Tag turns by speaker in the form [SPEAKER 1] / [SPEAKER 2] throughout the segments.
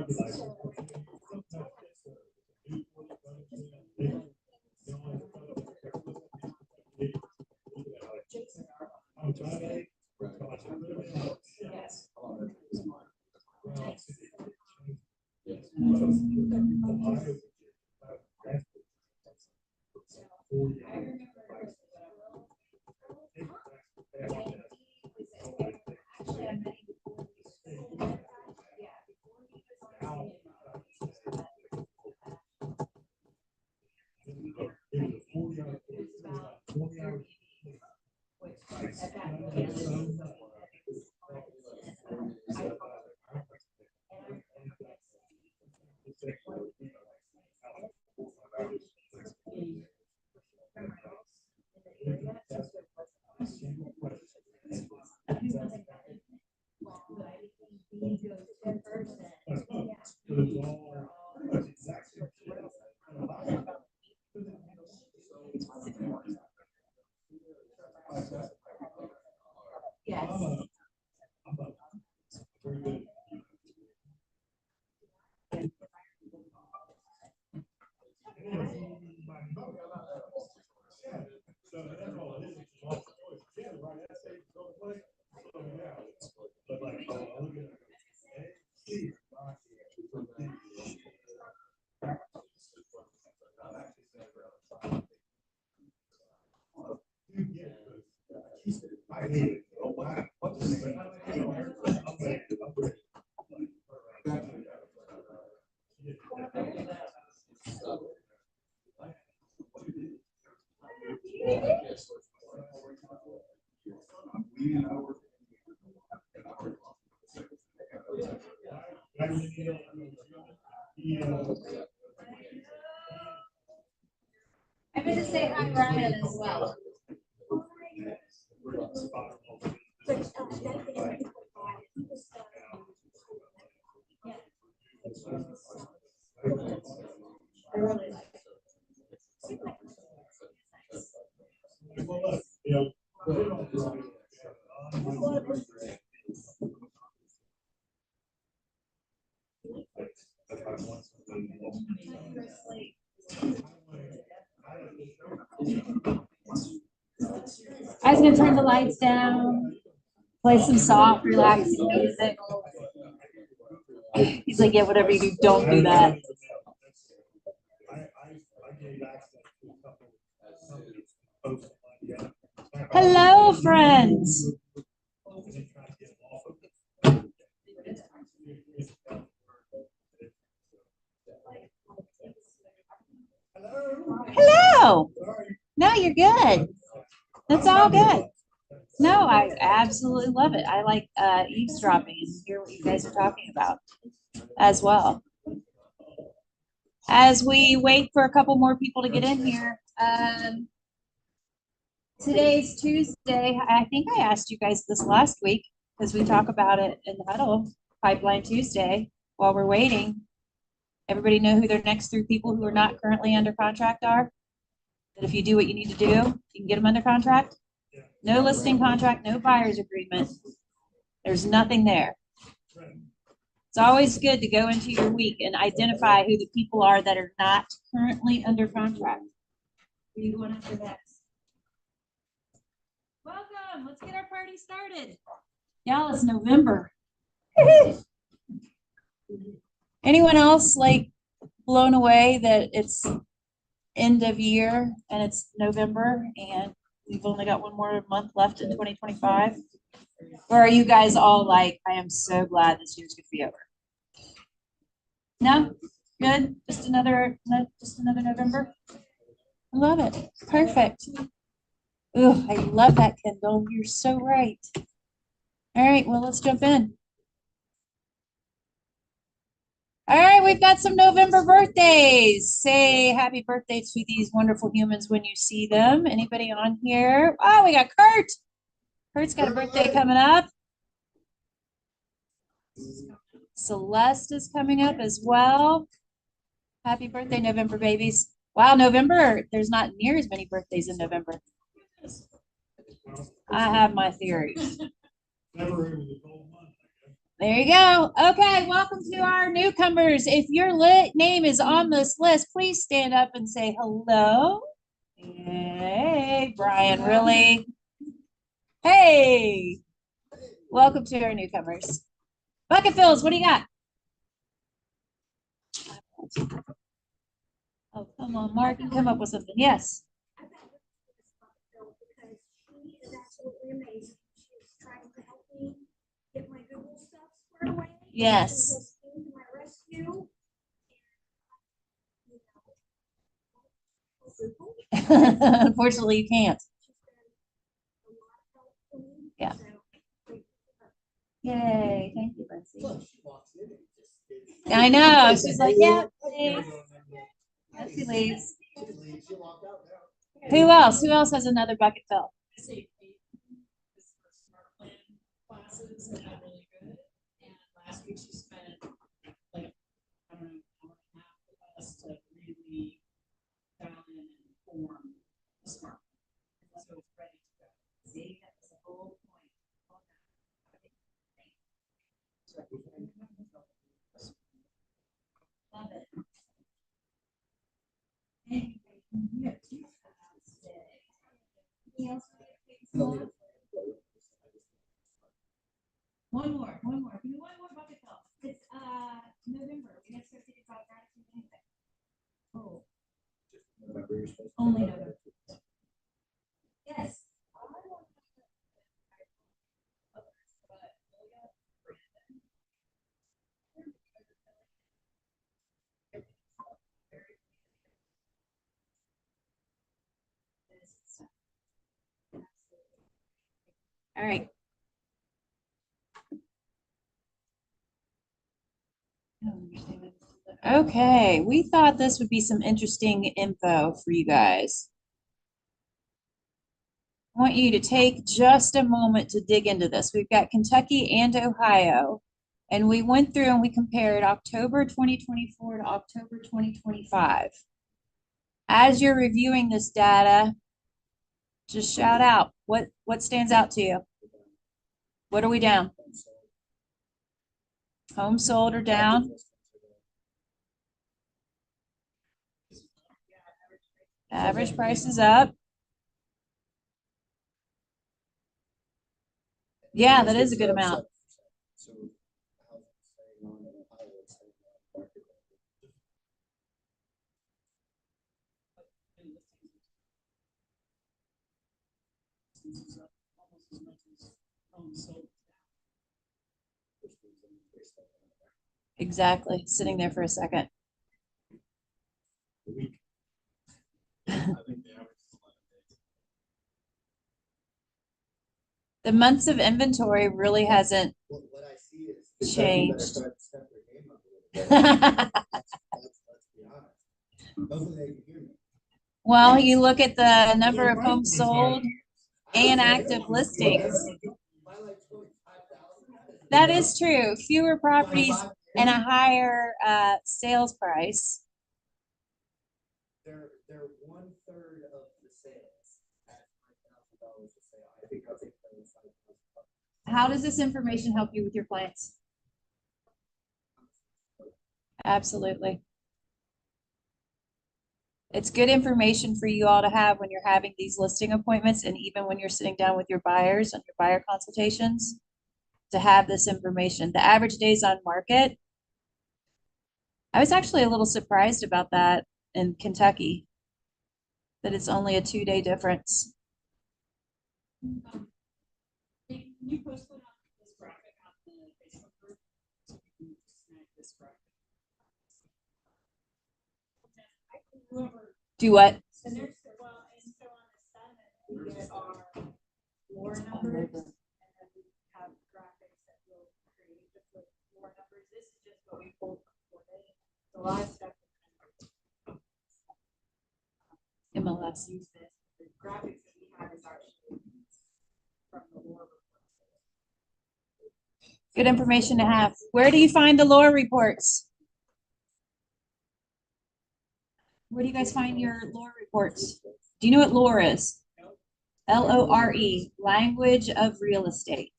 [SPEAKER 1] I'm going to say hi, Ryan, as well. I was going to turn the lights down, play some soft, relaxing music. He's like, yeah, whatever you do, don't do that. Hello, friends. Hello. No, you're good. That's all good. No, I absolutely love it. I like eavesdropping and hear what you guys are talking about as well. As we wait for a couple more people to get in here, today's Tuesday. I think I asked you guys this last week because we talk about it in the huddle, Pipeline Tuesday, while we're waiting. Everybody know who their next 3 people who are not currently under contract are? That if you do what you need to do, you can get them under contract. No listing contract, no buyer's agreement. There's nothing there. It's always good to go into your week and identify who the people are that are not currently under contract. Who are you going after next? Welcome. Let's get our party started. Y'all, it's November. Anyone else like blown away that it's end of year and it's November and we've only got one more month left in 2025? Or are you guys all like, I am so glad this year's gonna be over? No? Good? Just another November? I love it. Perfect. Ooh, I love that, Kendall. You're so right. All right, well, let's jump in. All right, we've got some November birthdays. Say happy birthday to these wonderful humans when you see them. Anybody on here? Oh, we got Kurt. Kurt's got a birthday coming up. Celeste is coming up as well. Happy birthday, November babies. Wow, November, there's not near as many birthdays in November. I have my theories. There you go. Okay, welcome to our newcomers. If your name is on this list, please stand up and say hello. Hey, Brian, really? Hey, welcome to our newcomers. Bucket fills, what do you got? Oh, come on, Mark, you come up with something. Yes. Yes. Unfortunately, you can't. Yeah. Yay. Thank you, Lindsay. I know. She's like, yeah, please. Yes, she leaves. Who else? Who else has another bucket fill?
[SPEAKER 2] Classes have been really good. And last week she spent like, I don't know, an hour and a half with us to really dial in and form the smart. So it's ready to go. See, that was the whole point. Love it. One more. Give me one more bucket fill. It's November. We have to think about gratitude anything. Oh. Only November. Yes.
[SPEAKER 1] All right. Okay, we thought this would be some interesting info for you guys. I want you to take just a moment to dig into this. We've got Kentucky and Ohio, and we went through and we compared October 2024 to October 2025. As you're reviewing this data, just shout out what stands out to you. What are we down? Homes sold are down. Average price is up. Yeah, that is a good amount. Exactly, sitting there for a second. The months of inventory really hasn't changed. Well, you look at the number of homes sold and active listings. That is true. Fewer properties and a higher sales price.
[SPEAKER 3] They're 1/3 of the sales at $5,000 a sale. I think I'll take that.
[SPEAKER 1] How does this information help you with your clients? Absolutely. It's good information for you all to have when you're having these listing appointments and even when you're sitting down with your buyers on your buyer consultations to have this information. The average days on market. I was actually a little surprised about that in Kentucky, that it's only a 2-day difference.
[SPEAKER 2] Can you post it on this graphic on the Facebook group? So we can snag this graphic.
[SPEAKER 1] Do what?
[SPEAKER 2] So there's, well, and so on the 7th, we get our floor numbers, and then we have graphics that will create just with floor numbers. This is just what we pulled from 4 days. A lot of stuff.
[SPEAKER 1] MLS.
[SPEAKER 2] Use this. The graphics that we have is actually from the floor report.
[SPEAKER 1] Good information to have. Where do you find the lore reports? Where do you guys find your lore reports? Do you know what lore is? LORE, language of real estate.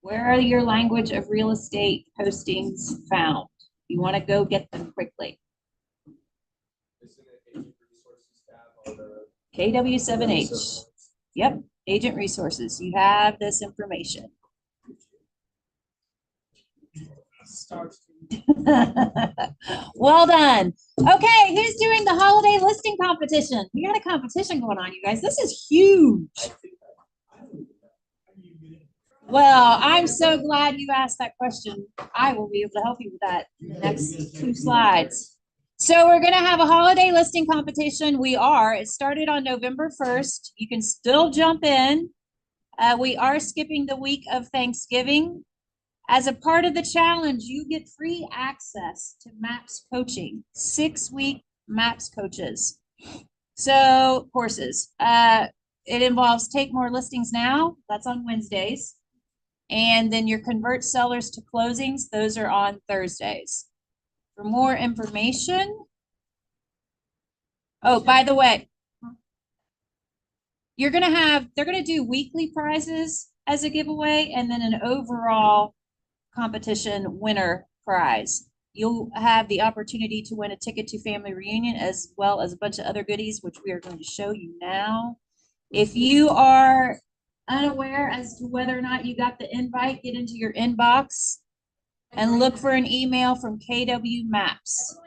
[SPEAKER 1] Where are your language of real estate postings found? You want to go get them quickly.
[SPEAKER 3] Isn't it agent resources tab on the?
[SPEAKER 1] KW7H. Yep, agent resources. You have this information. Well done. Okay, who's doing the holiday listing competition? We got a competition going on, you guys. This is huge. Well, I'm so glad you asked that question. I will be able to help you with that in the next 2 slides. So we're going to have a holiday listing competition. It started on November 1st. You can still jump in. We are skipping the week of Thanksgiving. As a part of the challenge, you get free access to MAPS coaching, 6-week MAPS courses. It involves Take More Listings Now. That's on Wednesdays. And then your Convert Sellers to Closings. Those are on Thursdays. For more information. Oh, by the way, they're going to do weekly prizes as a giveaway and then an overall competition winner prize. You'll have the opportunity to win a ticket to family reunion as well as a bunch of other goodies, which we are going to show you now. If you are unaware as to whether or not you got the invite, get into your inbox and look for an email from KW Maps.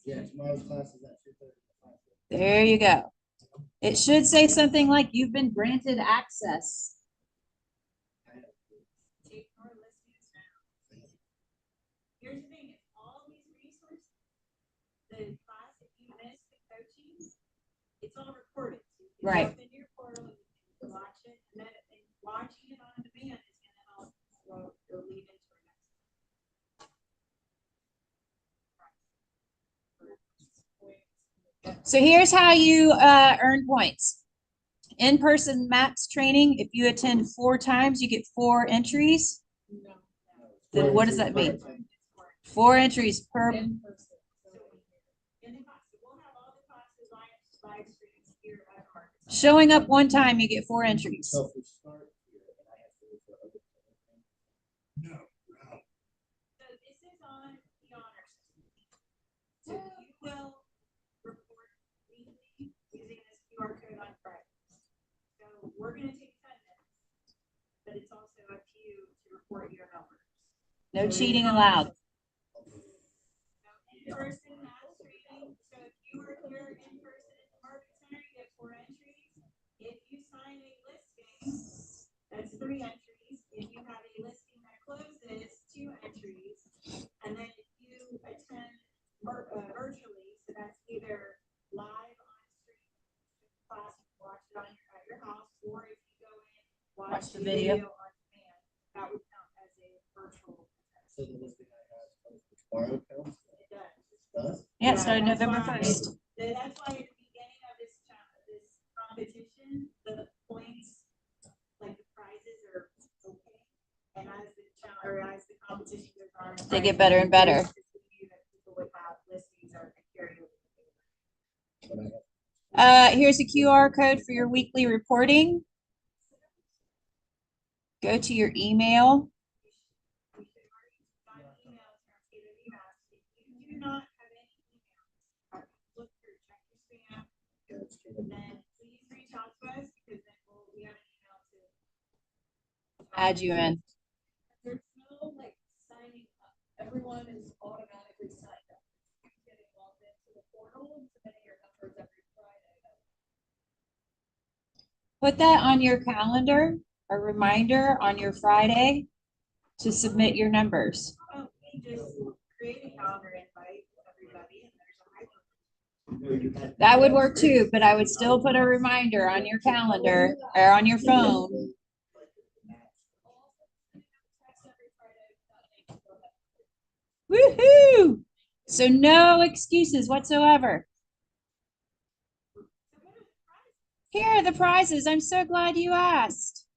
[SPEAKER 3] Yeah, tomorrow's class is at 2:30.
[SPEAKER 1] There you go. It should say something like you've been granted access.
[SPEAKER 2] Take more listings now. Here's the thing, it's all these resources. The class, if you miss the coaching, it's all recorded. So you can
[SPEAKER 1] Right.
[SPEAKER 2] jump into your portal, you can watch it, and then watching it on demand is gonna help, well, it'll lead into our next.
[SPEAKER 1] So here's how you earn points. In-person MAPS training, if you attend 4 times, you get 4 entries. Then what does that mean? 4 entries per.
[SPEAKER 2] In the class, we'll have all the classes live streams here at our.
[SPEAKER 1] Showing up 1 time, you get 4 entries.
[SPEAKER 3] So if we start here and I have to look for other. No.
[SPEAKER 2] So this is on the honor system. So you will report weekly using this QR code on Friday. So we're gonna take 10 minutes, but it's also up to you to report your numbers.
[SPEAKER 1] No cheating allowed.
[SPEAKER 2] Now, in-person math training, so if you are here in person at the Market Center, you get 4 entries. If you sign a listing, that's 3 entries. If you have a listing that closes, 2 entries. And then if you attend virtually, so that's either live on stream class, watch it at your house, or if you go in, watch
[SPEAKER 1] the video
[SPEAKER 2] on demand, that would count as a virtual.
[SPEAKER 3] So the listing I have tomorrow counts?
[SPEAKER 2] It does.
[SPEAKER 3] It does?
[SPEAKER 1] Yeah, it started
[SPEAKER 2] that's
[SPEAKER 1] November
[SPEAKER 2] why-
[SPEAKER 1] 1st.
[SPEAKER 2] That's why at the beginning of this competition, the points, like the prizes are okay. And as the competition goes on.
[SPEAKER 1] They get better and better.
[SPEAKER 2] People would have listings or carry over.
[SPEAKER 1] Here's a QR code for your weekly reporting. Go to your email.
[SPEAKER 2] We should already got emails from KW Maps. If you do not have any emails, look through, check your spam, and then please reach out to us because then we have an email to
[SPEAKER 1] Add you in.
[SPEAKER 2] There's no like signing up. Everyone is automatically signed up. You're getting logged into the portal and submitting your numbers every Friday.
[SPEAKER 1] Put that on your calendar, a reminder on your Friday to submit your numbers.
[SPEAKER 2] Oh, we just create a calendar invite for everybody and there's a hyperlink.
[SPEAKER 1] That would work too, but I would still put a reminder on your calendar or on your phone.
[SPEAKER 2] Text every Friday.
[SPEAKER 1] Woohoo! So no excuses whatsoever. Here are the prizes. I'm so glad you asked.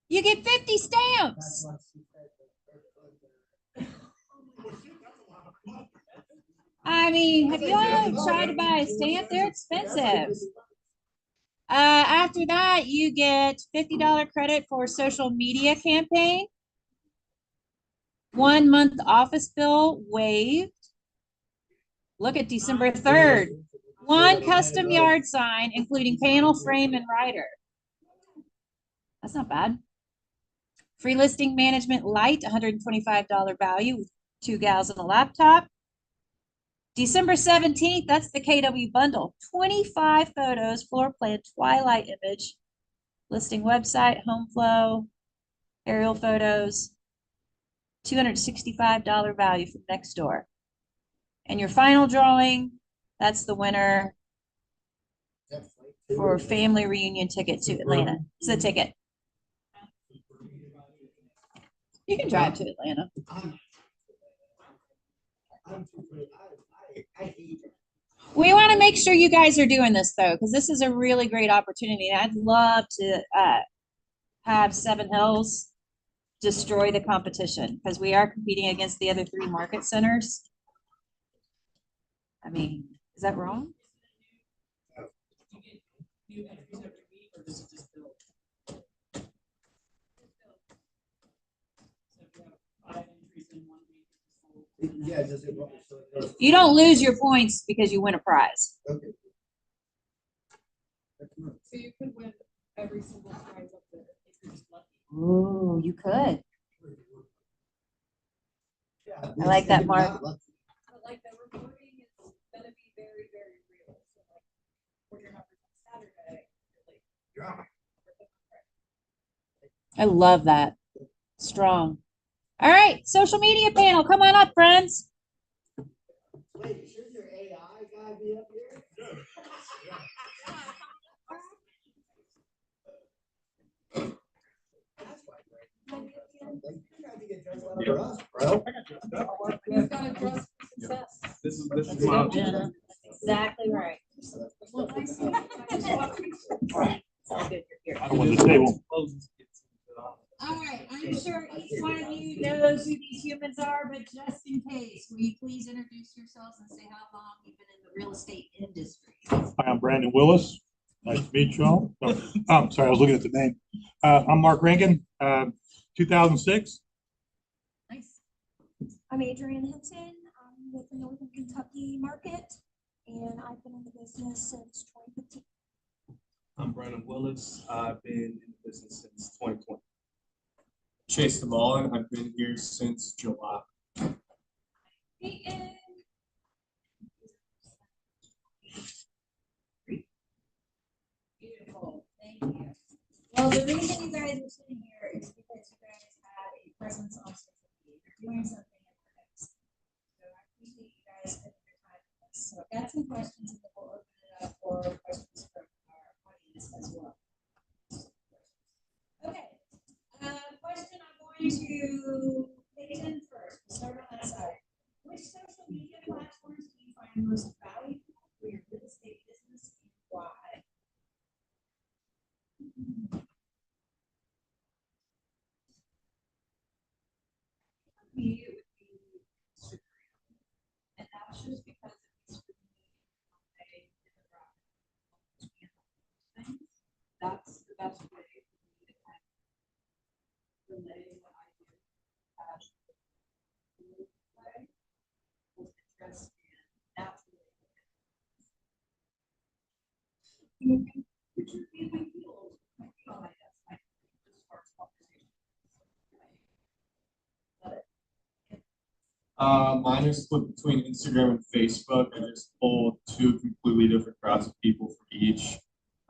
[SPEAKER 1] You get 50 stamps. I I mean, have you all tried to buy a stamp? They're expensive. After that, you get $50 credit for social media campaign. 1 month office bill waived. Look at December 3rd. 1 custom yard sign, including panel, frame, and rider. That's not bad. Free listing management light, $125 value with 2 gals and a laptop. December 17th, that's the KW bundle. 25 photos, floor plan, twilight image, listing website, home flow, aerial photos, $265 value from Nextdoor. And your final drawing, that's the winner for family reunion ticket to Atlanta. It's the ticket. You can drive to Atlanta. We want to make sure you guys are doing this though, because this is a really great opportunity. I'd love to have Seven Hills destroy the competition because we are competing against the other 3 market centers. I mean, is that wrong?
[SPEAKER 2] New entries every week, or does it just build? So if you have 5 entries in 1 week.
[SPEAKER 3] Yeah, does it? So it goes-
[SPEAKER 1] You don't lose your points because you win a prize.
[SPEAKER 3] Okay.
[SPEAKER 2] So you could win every single prize up there if you're just lucky.
[SPEAKER 1] Ooh, you could.
[SPEAKER 3] Yeah,
[SPEAKER 1] I like that, Mark.
[SPEAKER 2] But like the reporting is gonna be very, very real. So like for your numbers on Saturday, you're like,
[SPEAKER 3] Yeah.
[SPEAKER 1] I love that. Strong. All right, social media panel, come on up, friends.
[SPEAKER 3] Wait, should your AI guy be up here? That's why, Greg. You tried to get dressed up for us, bro.
[SPEAKER 2] you've got to dress for success.
[SPEAKER 4] This is
[SPEAKER 1] Let's
[SPEAKER 4] my
[SPEAKER 1] go, Jenna. Exactly right.
[SPEAKER 2] Well, I see. I just walked you through.
[SPEAKER 1] It's all good, you're here.
[SPEAKER 4] I don't want the table.
[SPEAKER 1] All right, I'm sure each one of you knows who these humans are, but just in case, will you please introduce yourselves and say how long you've been in the real estate industry?
[SPEAKER 4] Hi, I'm Brandon Willis. Nice to meet you all. I'm sorry, I was looking at the name. I'm Mark Rankin, 2006.
[SPEAKER 1] Nice.
[SPEAKER 5] I'm Adrienne Hinton. I'm with the Northern Kentucky market, and I've been in the business since 2015.
[SPEAKER 6] I'm Brandon Willis. I've been in the business since 2020. Chase Mullen. I've been here since July.
[SPEAKER 1] Beautiful, thank you. Well, the reason you guys are sitting here is because you guys have a presence on social media. You're doing something in your next. So I appreciate you guys spending your time with us. So I've got some questions and then we'll open it up for questions from our audience as well. Okay, question I'm going to Peyton first. We'll start on that side. Which social media platforms do you find most valuable for your real estate business and why? Me, it would be Instagram. And that's just because it's for me, a demographic. That's the best way for me to kind of relay what I do. Way with interest and that's really would you be my heels? My heel, I guess, like, as far as conversation.
[SPEAKER 6] Mine is split between Instagram and Facebook. I just pull 2 completely different crowds of people from each.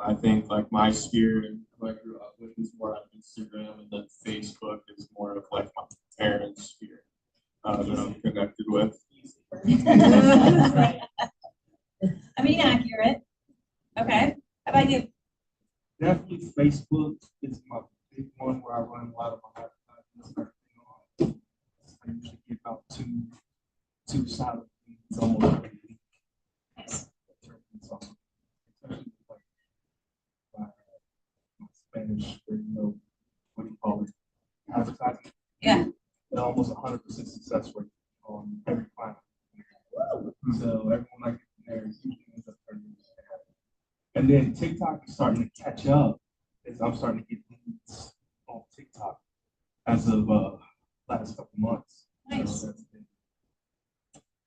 [SPEAKER 6] I think like my sphere and who I grew up with is more on Instagram, and then Facebook is more of like my parents' sphere that I'm connected with.
[SPEAKER 1] I mean, accurate. Okay, how about you?
[SPEAKER 4] Definitely Facebook is my big one where I run a lot of my advertising on. I usually get about two solid leads almost every week.
[SPEAKER 1] Nice.
[SPEAKER 4] Especially like my Spanish, or what do you call it? Advertising.
[SPEAKER 1] Yeah.
[SPEAKER 4] And almost 100% success rate on every client. So everyone like there usually ends up turning into that. And then TikTok is starting to catch up as I'm starting to get leads on TikTok as of last couple months.
[SPEAKER 1] Nice.
[SPEAKER 4] So that's been-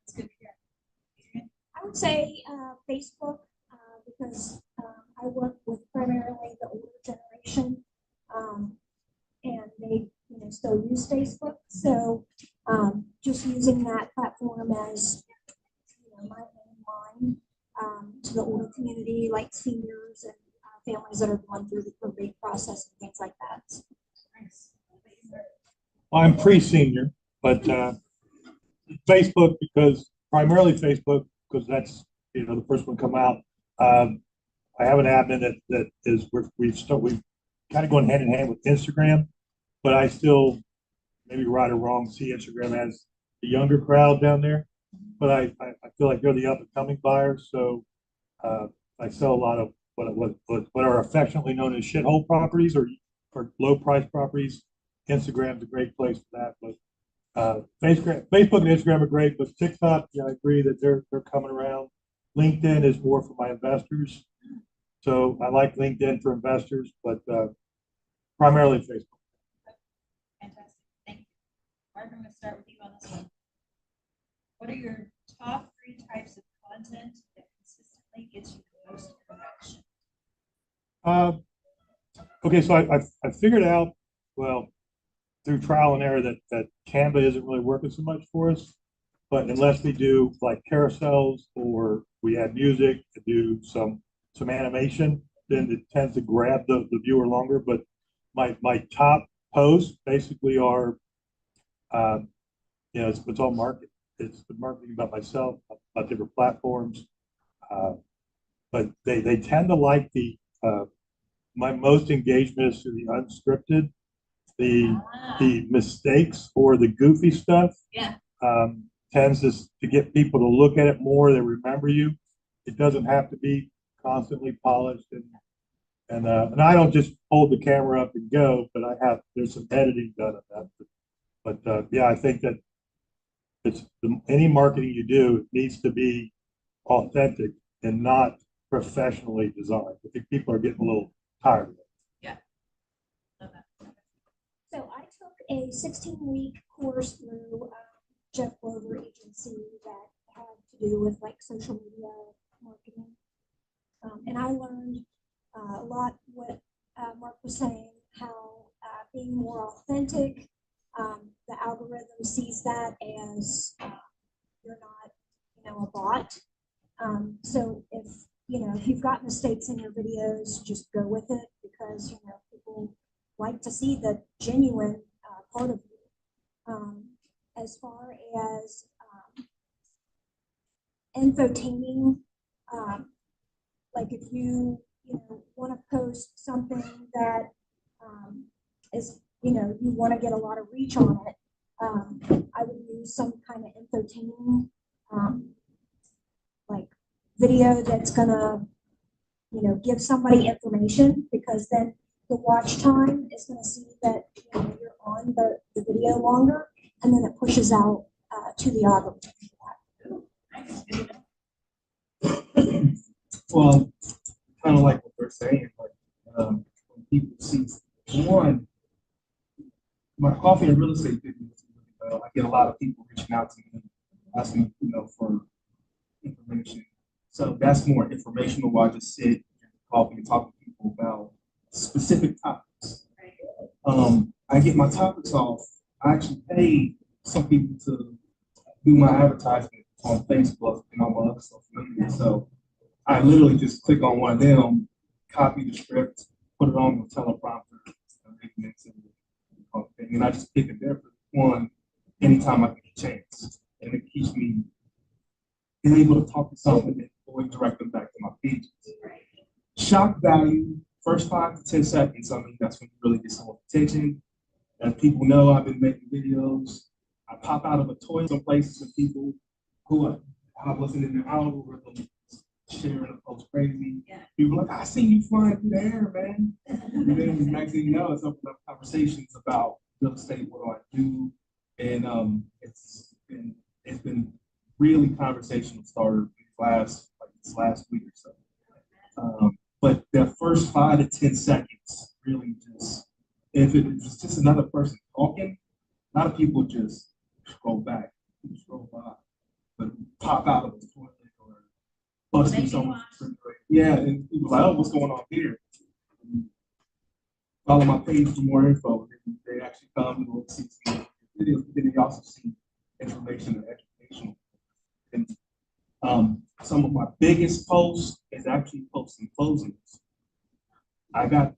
[SPEAKER 1] It's good to hear.
[SPEAKER 5] I would say Facebook, because I work with primarily the older generation, and they, still use Facebook. So just using that platform as, my main line to the older community, like seniors and families that are going through the probate process and things like that.
[SPEAKER 1] Nice.
[SPEAKER 7] I'm pre-senior, but Facebook, primarily Facebook, because that's, the first one come out. I have an admin that is, we've kind of going hand in hand with Instagram, but I still, maybe right or wrong, see Instagram as the younger crowd down there. But I feel like they're the up and coming buyers. So I sell a lot of what are affectionately known as shithole properties or low price properties. Instagram's a great place for that. But Facebook and Instagram are great, but TikTok, yeah, I agree that they're coming around. LinkedIn is more for my investors. So I like LinkedIn for investors, but primarily Facebook.
[SPEAKER 1] Fantastic. Thank you. Mark, I'm going to start with you on this one. What are your top 3 types of content that consistently gets you the most interaction?
[SPEAKER 7] Okay, so I figured out, well, through trial and error that Canva isn't really working so much for us. But unless we do like carousels or we add music to do some animation, then it tends to grab the viewer longer. But my top posts basically are, it's all marketing. It's the marketing about myself, about different platforms. But they tend to like my most engagement is through the unscripted, the mistakes or the goofy stuff.
[SPEAKER 1] Yeah.
[SPEAKER 7] Tends to get people to look at it more. They remember you. It doesn't have to be constantly polished, and I don't just hold the camera up and go, but there's some editing done on that. But yeah, I think that any marketing you do, it needs to be authentic and not professionally designed. I think people are getting a little tired of it.
[SPEAKER 1] Yeah. Love that.
[SPEAKER 5] So I took a 16-week course through Jeff Glover agency that had to do with like social media marketing. And I learned a lot what Mark was saying, how being more authentic, the algorithm sees that as you're not, a bot. So if you've got mistakes in your videos, just go with it because, people like to see the genuine part of you. As far as infotaining, like if you want to post something that is you want to get a lot of reach on it, I would use some kind of infotaining like video that's gonna give somebody information, because then the watch time is going to see that you're on the video longer, and then it pushes out to the algorithm.
[SPEAKER 4] Well, kind of like what they're saying, like when people see one, my coffee and real estate business, I get a lot of people reaching out to me, asking, for information. So that's more informational. While I just sit and coffee and talk to people about specific topics. I get my topics off. I actually pay some people to do my advertisement on Facebook and on my other social media. So I literally just click on one of them, copy the script, put it on the teleprompter, and I just pick a different one anytime I get a chance. And it keeps me being able to talk to someone and always direct them back to my pages. Shock value, first 5 to 10 seconds, that's when you really get someone's attention. As people know, I've been making videos. I pop out of a toilet some places and people who I wasn't in their algorithm sharing a post crazy.
[SPEAKER 1] Yeah.
[SPEAKER 4] People are like, I see you flying through the air, man. And then the next thing you know, it's opening up conversations about real estate, what do I do? And it's been really conversational starter this last week or so. But the first 5 to 10 seconds really just, if it was just another person talking, a lot of people just scroll back, scroll by, but pop out of the toilet or bust through someone's refrigerator. Yeah, and people like, oh, what's going on here? Follow my page for more info. They actually come and look, see some videos, but then they also see information and educational. And some of my biggest posts is actually posting closings. I got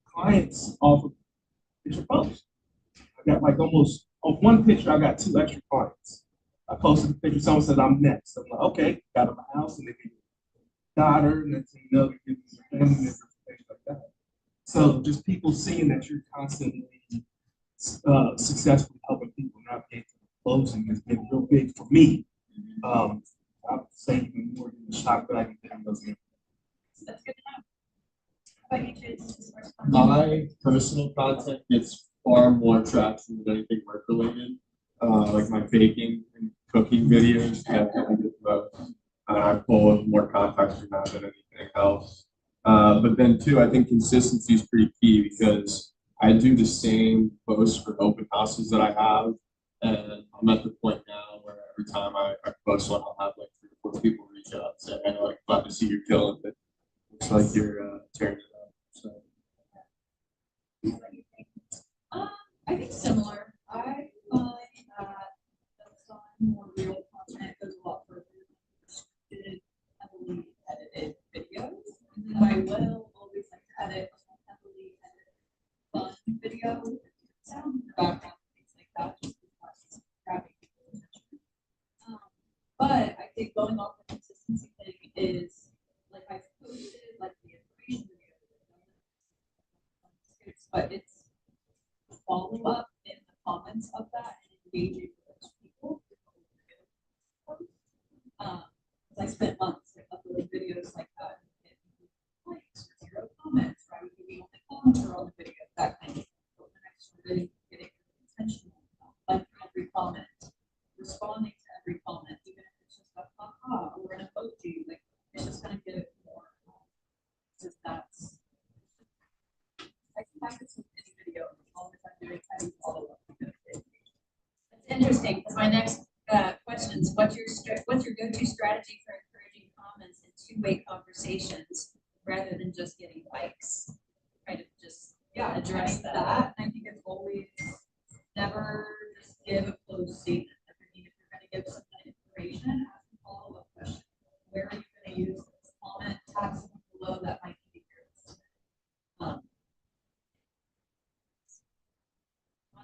[SPEAKER 4] clients off of picture posts. I got like almost on one picture, I got 2 extra clients. I posted a picture, someone said I'm next. I'm like, okay, got in my house and they give me a daughter, and that's they give me some family members and things like that. So just people seeing that you're constantly successfully helping people navigate to the closing has been real big for me. I would say even more than the shock value videos.
[SPEAKER 1] That's good to know. How about you, Chase?
[SPEAKER 6] My personal content gets far more traction than anything work related. Like my baking and cooking videos definitely get the most. I pull more contacts from that than anything else. But then too, I think consistency is pretty key because I do the same posts for open houses that I have, and I'm at the point now where every time I post one, I'll have like 3 or 4 people reach out and say, "Hey, like glad to see you're killing it. Looks like you're tearing it up." So.
[SPEAKER 2] I think similar. I find that some more real content goes a lot further than scripted, heavily edited videos. And then I will always like to edit a heavily edited fun video, sound in the background, things like that, just because grabbing people's attention. But I think going off the consistency thing is like I've posted like the information video, but it's follow up in the comments of that and engaging with those people. I spent months like uploading videos like that and likes or 0 comments, or I would be the only commenter on the video, that kind of thing. But when I started getting intentional about liking every comment, responding to every comment, even if it's just a haha or an emoji, like it's just gonna get it more. Because that's I can practice with any video as long as I'm doing any follow up.
[SPEAKER 1] It's interesting because my next question is what's your go-to strategy for encouraging comments and two-way conversations rather than just getting likes? Kind of just address that.
[SPEAKER 2] I think it's always never just give a closed statement. I mean, if you're going to give some information, ask a follow-up question. Where are you going to use this? Comment, tag someone below that might be yours.
[SPEAKER 1] I'll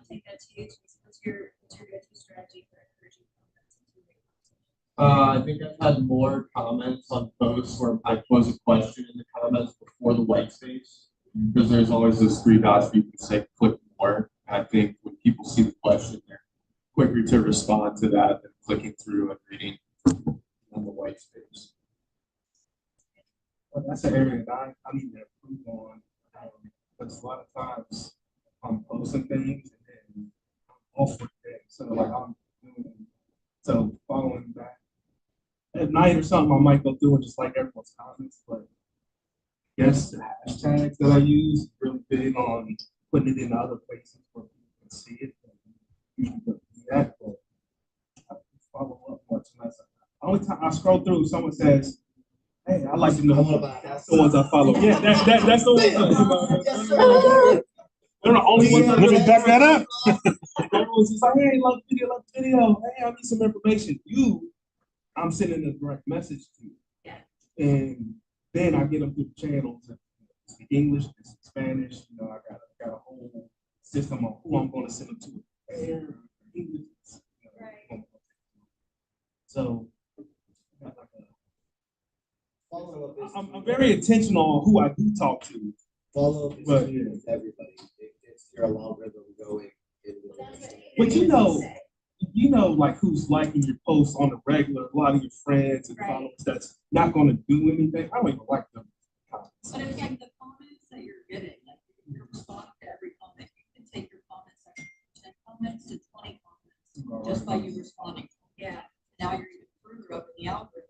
[SPEAKER 1] take that to you. What's your go-to strategy for encouraging comments and two-way conversations?
[SPEAKER 6] I think I've had more comments on posts where I pose a question in the comments before the white space, because there's always those 3 dots where you can say click more. And I think when people see the question, they're quicker to respond to that than clicking through and reading on the white space.
[SPEAKER 4] But that's an area that I need to improve on. Because a lot of times I'm posting things and then I'm off with things. So like I'm doing, so following back at night or something, I might go through and just like everyone's comments. But yes, the hashtags that I use really big on putting it in other places where people can see it. Usually do that, but I don't follow up much unless only time I scroll through, someone says, "Hey, I like to know about that's the ones I follow." Yeah, that's the ones. They're the only ones.
[SPEAKER 7] Let me back that up.
[SPEAKER 4] Everyone's just like, "Hey, love the video. Hey, I need some information." I'm sending a direct message to you, and then I get them through the channels. Speak English, speak Spanish. You know, I got a whole system on who I'm going to send them to. English.
[SPEAKER 1] Right.
[SPEAKER 4] So.
[SPEAKER 3] Follow up is.
[SPEAKER 4] I'm very intentional on who I do talk to.
[SPEAKER 3] Follow up is
[SPEAKER 4] But,
[SPEAKER 3] key with everybody. It gets your algorithm going.
[SPEAKER 4] But you know, like who's liking your posts on the regular, a lot of your friends and followers that's not going to do anything. I don't even like them comments.
[SPEAKER 2] But it's like the comments that you're getting, like you're responding to every comment. You can take your comment section from 10 comments to 20 comments just by you responding.
[SPEAKER 1] Yeah.
[SPEAKER 2] Now you're the algorithm.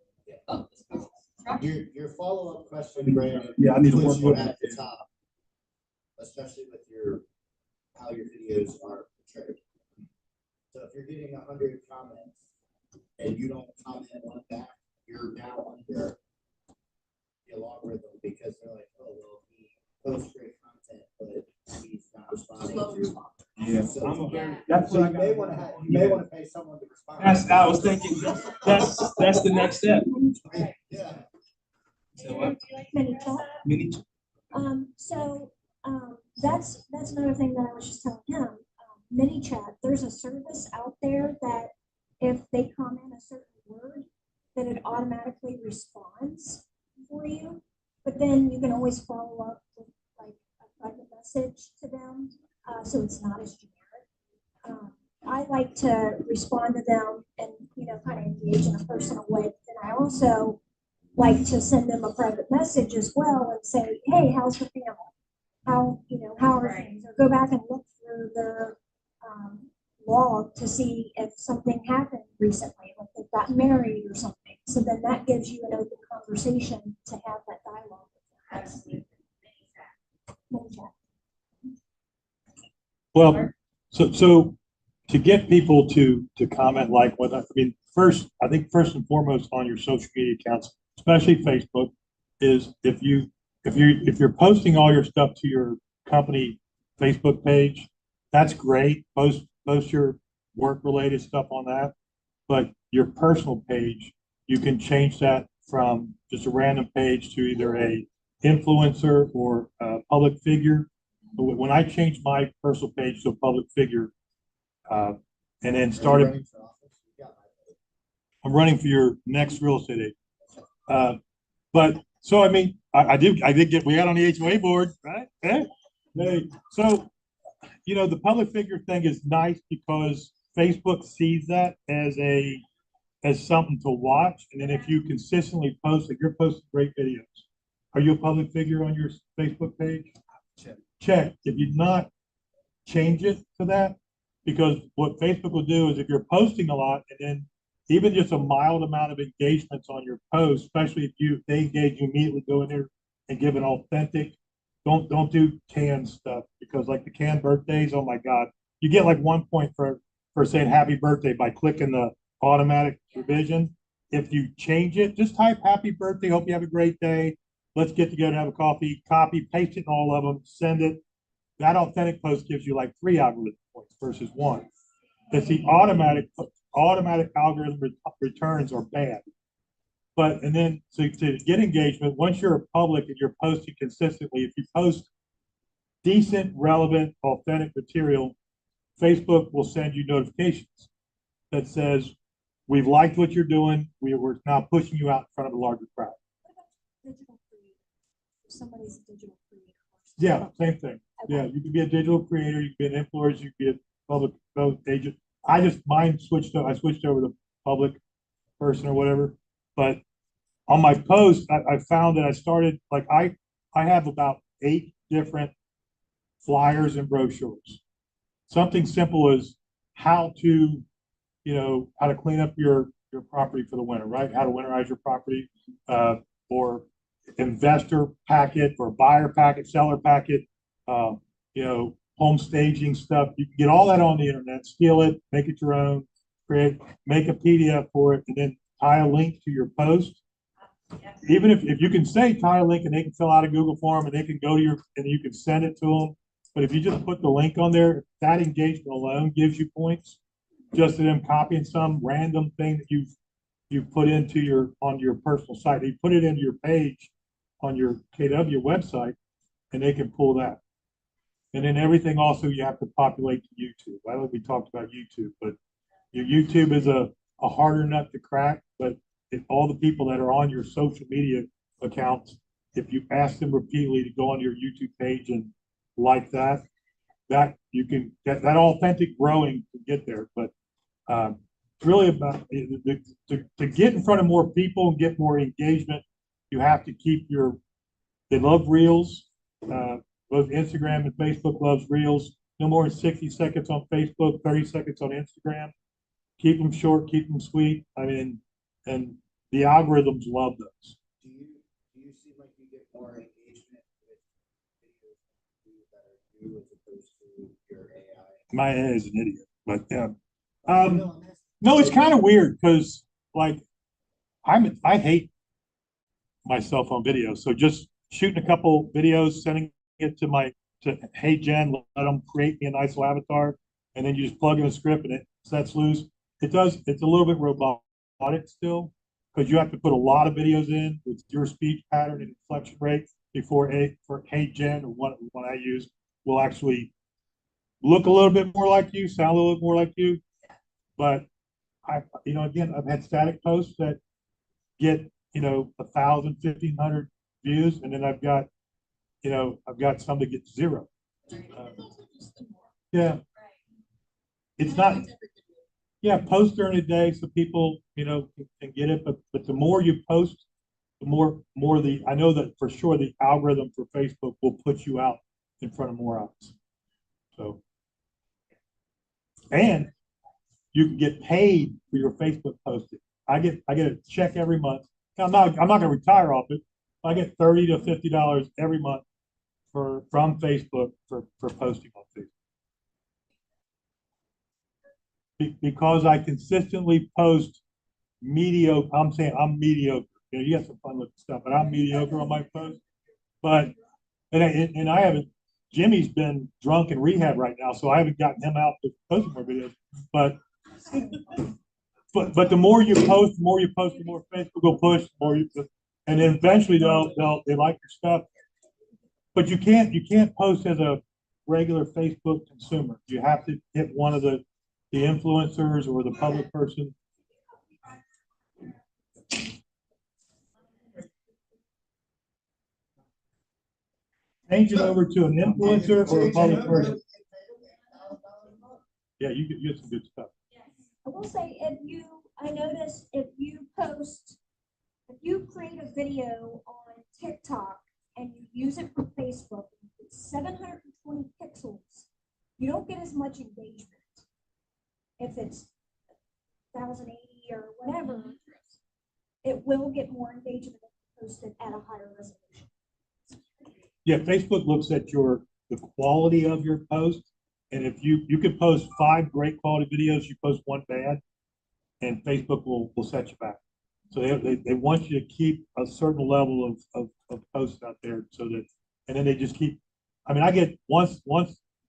[SPEAKER 2] Oh, this person's structured.
[SPEAKER 3] Your follow-up question, Brandon.
[SPEAKER 4] Yeah, I need to
[SPEAKER 3] puts
[SPEAKER 4] work
[SPEAKER 3] you
[SPEAKER 4] on
[SPEAKER 3] at
[SPEAKER 4] that.
[SPEAKER 3] the top, especially with how your videos are portrayed. So if you're getting 100 comments and you don't comment one back, you're now under the algorithm because they're like, oh, well, he posts great content, but he's not responding
[SPEAKER 2] Slow
[SPEAKER 3] to.
[SPEAKER 2] response.
[SPEAKER 4] Yeah,
[SPEAKER 3] So,
[SPEAKER 4] I'm a
[SPEAKER 2] Yeah.
[SPEAKER 4] very, that's
[SPEAKER 3] so
[SPEAKER 4] what I
[SPEAKER 3] you may
[SPEAKER 4] got.
[SPEAKER 3] want to you may want to pay someone to respond.
[SPEAKER 6] I was thinking, that's the next step.
[SPEAKER 3] Yeah.
[SPEAKER 5] Many chat.
[SPEAKER 4] Mini.
[SPEAKER 5] So, that's another thing that I was just telling him. Mini chat, there's a service out there that if they comment a certain word, that it automatically responds for you. But then you can always follow up with like a private message to them, so it's not as generic. I like to respond to them and, kind of engage in a personal way. And I also like to send them a private message as well and say, hey, how's the family? How are things? Or go back and look through their log to see if something happened recently, like they've gotten married or something. So then that gives you an open conversation to have that dialogue.
[SPEAKER 2] Absolutely.
[SPEAKER 5] Mini chat.
[SPEAKER 7] Well, so to get people to comment like what, I mean, I think first and foremost on your social media accounts, especially Facebook, is if you're posting all your stuff to your company Facebook page, that's great. Post your work related stuff on that. But your personal page, you can change that from just a random page to either a influencer or a public figure. When I changed my personal page to a public figure, and then started, I'm running for your next real estate agent. But so I mean, I did get, we got on the HOA board, right? Hey. So, the public figure thing is nice because Facebook sees that as something to watch. And then if you consistently post, if you're posting great videos, are you a public figure on your Facebook page? Check. If you not, change it to that, because what Facebook will do is if you're posting a lot and then even just a mild amount of engagements on your post, especially if they engage, you immediately go in there and give an authentic. Don't do canned stuff, because like the canned birthdays, oh my God, you get like 1 point for saying happy birthday by clicking the automatic revision. If you change it, just type happy birthday, hope you have a great day. Let's get together and have a coffee, copy, paste it in all of them, send it. That authentic post gives you like 3 algorithm points versus 1. That's the automatic algorithm returns are bad. And then to get engagement, once you're a public and you're posting consistently, if you post decent, relevant, authentic material, Facebook will send you notifications that says, we've liked what you're doing. We're now pushing you out in front of a larger crowd.
[SPEAKER 5] Digital creator. If somebody's a digital creator.
[SPEAKER 7] Yeah, same thing. Yeah, you can be a digital creator, you can be an influencer, you can be a public agent. I switched over to public person or whatever. But on my post, I found that I started, like, I have about 8 different flyers and brochures. Something simple as how to clean up your property for the winter, right? How to winterize your property, or investor packet or buyer packet, seller packet, home staging stuff. You can get all that on the internet, steal it, make it your own, make a PDF for it, and then tie a link to your post. Even if you can say tie a link and they can fill out a Google form and they can go to and you can send it to them. But if you just put the link on there, that engagement alone gives you points. Just to them copying some random thing that you've put on your personal site. They put it into your page on your KW website and they can pull that. And then everything also you have to populate to YouTube. I know we talked about YouTube, but your YouTube is a harder nut to crack. But if all the people that are on your social media accounts, if you ask them repeatedly to go on your YouTube page and like that you can get that authentic growing to get there. But it's really about to get in front of more people and get more engagement. You have to keep they love reels. Both Instagram and Facebook loves reels. No more than 60 seconds on Facebook, 30 seconds on Instagram. Keep them short, keep them sweet. I mean, and the algorithms love those.
[SPEAKER 3] Do you seem like you get more engagement with videos that are you as opposed to your AI?
[SPEAKER 7] My AI is an idiot, but yeah.
[SPEAKER 3] No, I'm asking.
[SPEAKER 7] No, it's kind of weird because like I hate my cell phone videos. So just shooting a couple videos, sending it to Hey Jen, let them create me a nice little avatar, and then you just plug in a script and it sets loose. It's a little bit robotic still, because you have to put a lot of videos in with your speech pattern and inflection rate before for Hey Jen or one I use will actually look a little bit more like you, sound a little bit more like you. But again, I've had static posts that get 1,000, 1,500 views, and then I've got some that get zero. Yeah, it's not. Yeah, post during the day so people can get it, but the more you post, the more I know that for sure the algorithm for Facebook will put you out in front of more eyes. So, and you can get paid for your Facebook posting. I get a check every month. I'm not going to retire off it. I get $30 to $50 every month from Facebook for posting on Facebook. Because I consistently post mediocre. I'm saying I'm mediocre. You got some fun looking stuff, but I'm mediocre on my post. But and I haven't. Jimmy's been drunk in rehab right now, so I haven't gotten him out to post more videos. But the more you post, the more Facebook will push, the more and then eventually they like your stuff. But you can't post as a regular Facebook consumer. You have to hit one of the influencers or the public person. Change it over to an influencer or a public person. Yeah, you get some good stuff.
[SPEAKER 5] I will say, I noticed if you create a video on TikTok and you use it for Facebook, it's 720 pixels. You don't get as much engagement. If it's 1080 or whatever, it will get more engagement if you post it at a higher resolution.
[SPEAKER 7] Yeah, Facebook looks at the quality of your post, and if you could post 5 great quality videos, you post 1 bad, and Facebook will set you back. So they want you to keep a certain level of posts out there, so that, and then they just keep. I mean, I get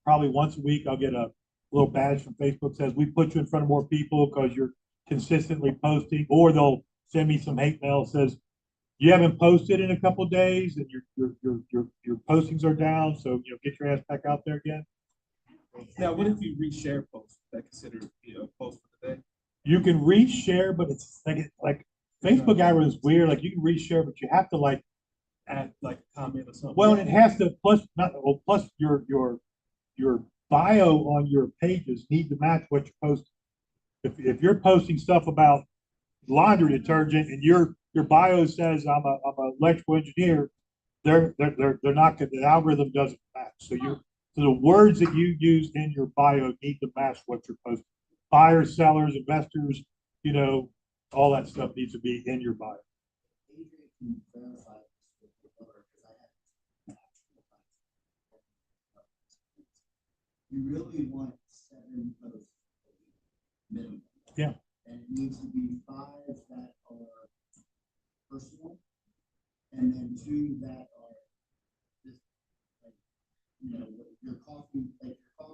[SPEAKER 7] probably once a week, I'll get a little badge from Facebook that says we put you in front of more people because you're consistently posting, or they'll send me some hate mail that says you haven't posted in a couple of days and your postings are down, so get your ass back out there again.
[SPEAKER 4] Now, what if you reshare posts that considered a post for the day?
[SPEAKER 7] You can reshare, but it's like Facebook algorithm is weird. Like you can reshare, but you have to
[SPEAKER 4] Add like a comment or something.
[SPEAKER 7] well, and it has to plus your bio on your pages need to match what you're posting. If you're posting stuff about laundry detergent and your bio says I'm an electrical engineer, they're not good. The algorithm doesn't match. So the words that you use in your bio need to match what you're posting. Buyers, sellers, investors, all that stuff needs to be in your bio.
[SPEAKER 3] Adrian can verify this with the owner, because I have you really want 7 posts minimum.
[SPEAKER 7] Yeah.
[SPEAKER 3] And it needs to be 5 that are personal, and then 2 that are just like your coffee,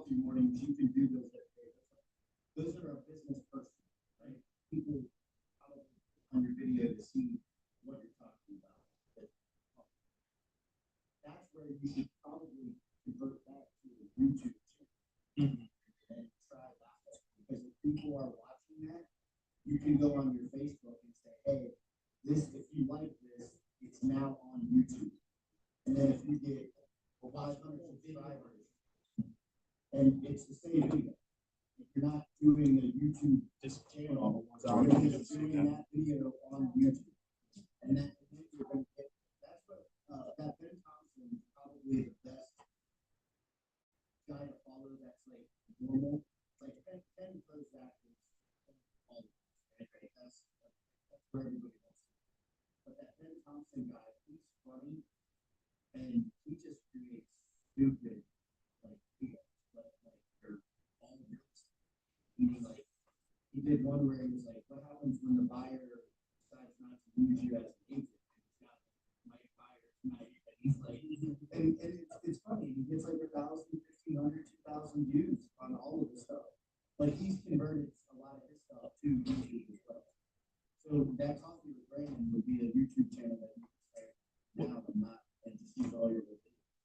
[SPEAKER 3] mornings. You can do those every day. Those are a business person, right? People probably on your video to see what you're talking about. That's where you should probably convert that to a YouTube channel and try that. Because if people are watching that, you can go on your Facebook and say, hey, if you like this, it's now on YouTube. And then if you get 500 subscribers, and it's the same video. If you're not doing a YouTube channel, you're just doing that video on YouTube. And then you're going to get, that's what that Ben Thompson is probably the best guy to follow that's like normal. Like Ben goes back and all right? That's where everybody wants to Thompson guy, he's funny. And he just creates stupid, like, videos, like, they're all real. Meaning, like, he did one where he was like, what happens when the buyer decides not to use you as an agent? He's got my buyer tonight, and he's like, and it's funny, he gets like 1,000, 1,500, 2,000 views on all of this stuff. Like, he's converted a lot of his stuff to YouTube as well. So that coffee with Brandon would be a YouTube channel that you can start now and not, and just use all your.